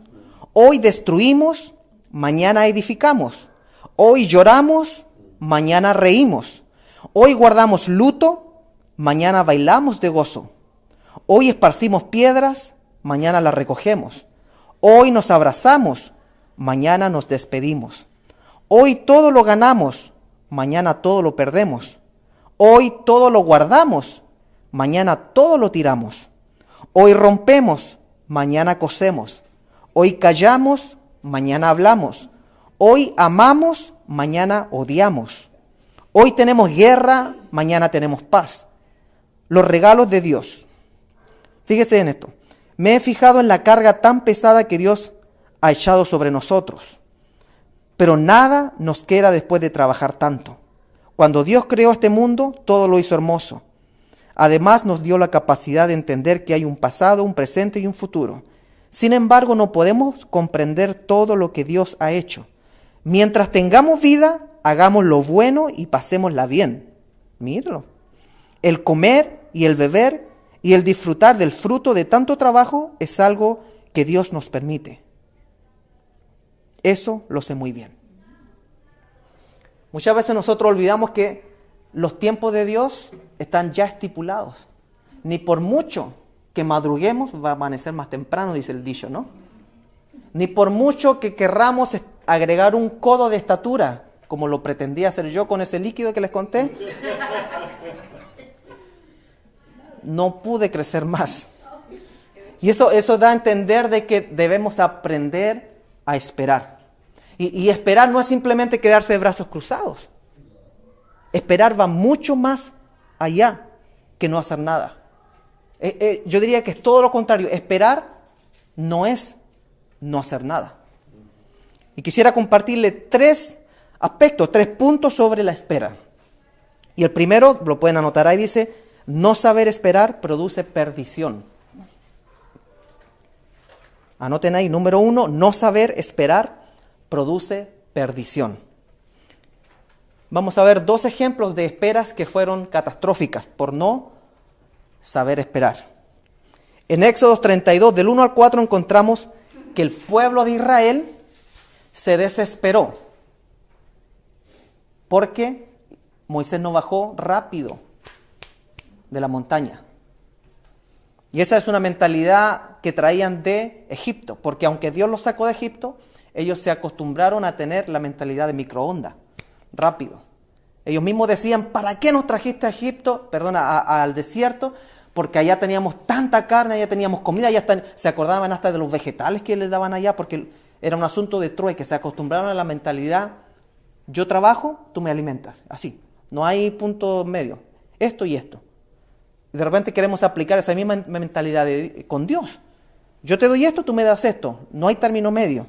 Hoy destruimos, mañana edificamos. Hoy lloramos, mañana reímos. Hoy guardamos luto, mañana bailamos de gozo. Hoy esparcimos piedras, mañana las recogemos. Hoy nos abrazamos, mañana nos despedimos. Hoy todo lo ganamos, mañana todo lo perdemos. Hoy todo lo guardamos, mañana todo lo tiramos. Hoy rompemos, mañana cosemos. Hoy callamos, mañana hablamos. Hoy amamos, mañana odiamos. Hoy tenemos guerra, mañana tenemos paz. Los regalos de Dios. Fíjese en esto. Me he fijado en la carga tan pesada que Dios ha echado sobre nosotros. Pero nada nos queda después de trabajar tanto. Cuando Dios creó este mundo, todo lo hizo hermoso. Además nos dio la capacidad de entender que hay un pasado, un presente y un futuro. Sin embargo, no podemos comprender todo lo que Dios ha hecho. Mientras tengamos vida, hagamos lo bueno y pasémosla bien. Míralo. El comer y el beber y el disfrutar del fruto de tanto trabajo es algo que Dios nos permite. Eso lo sé muy bien. Muchas veces nosotros olvidamos que los tiempos de Dios están ya estipulados. Ni por mucho que madruguemos va a amanecer más temprano, dice el dicho, ¿no? Ni por mucho que querramos agregar un codo de estatura, como lo pretendía hacer yo con ese líquido que les conté, no pude crecer más. Y eso da a entender de que debemos aprender a esperar. Y esperar no es simplemente quedarse de brazos cruzados. Esperar va mucho más allá que no hacer nada. Yo diría que es todo lo contrario. Esperar no es no hacer nada. Y quisiera compartirle 3 aspectos, 3 puntos sobre la espera. Y el primero, lo pueden anotar ahí, dice, no saber esperar produce perdición. Anoten ahí, número 1, no saber esperar produce perdición. Vamos a ver 2 ejemplos de esperas que fueron catastróficas por no saber esperar. En Éxodo 32, del 1 al 4, encontramos que el pueblo de Israel se desesperó porque Moisés no bajó rápido de la montaña. Y esa es una mentalidad que traían de Egipto, porque aunque Dios los sacó de Egipto, ellos se acostumbraron a tener la mentalidad de microondas, rápido. Ellos mismos decían, ¿para qué nos trajiste a Egipto? Al desierto, porque allá teníamos tanta carne, allá teníamos comida, se acordaban hasta de los vegetales que les daban allá, porque era un asunto de trueque, se acostumbraron a la mentalidad, yo trabajo, tú me alimentas, así, no hay punto medio, esto y esto. Y de repente queremos aplicar esa misma mentalidad con Dios. Yo te doy esto, tú me das esto, no hay término medio.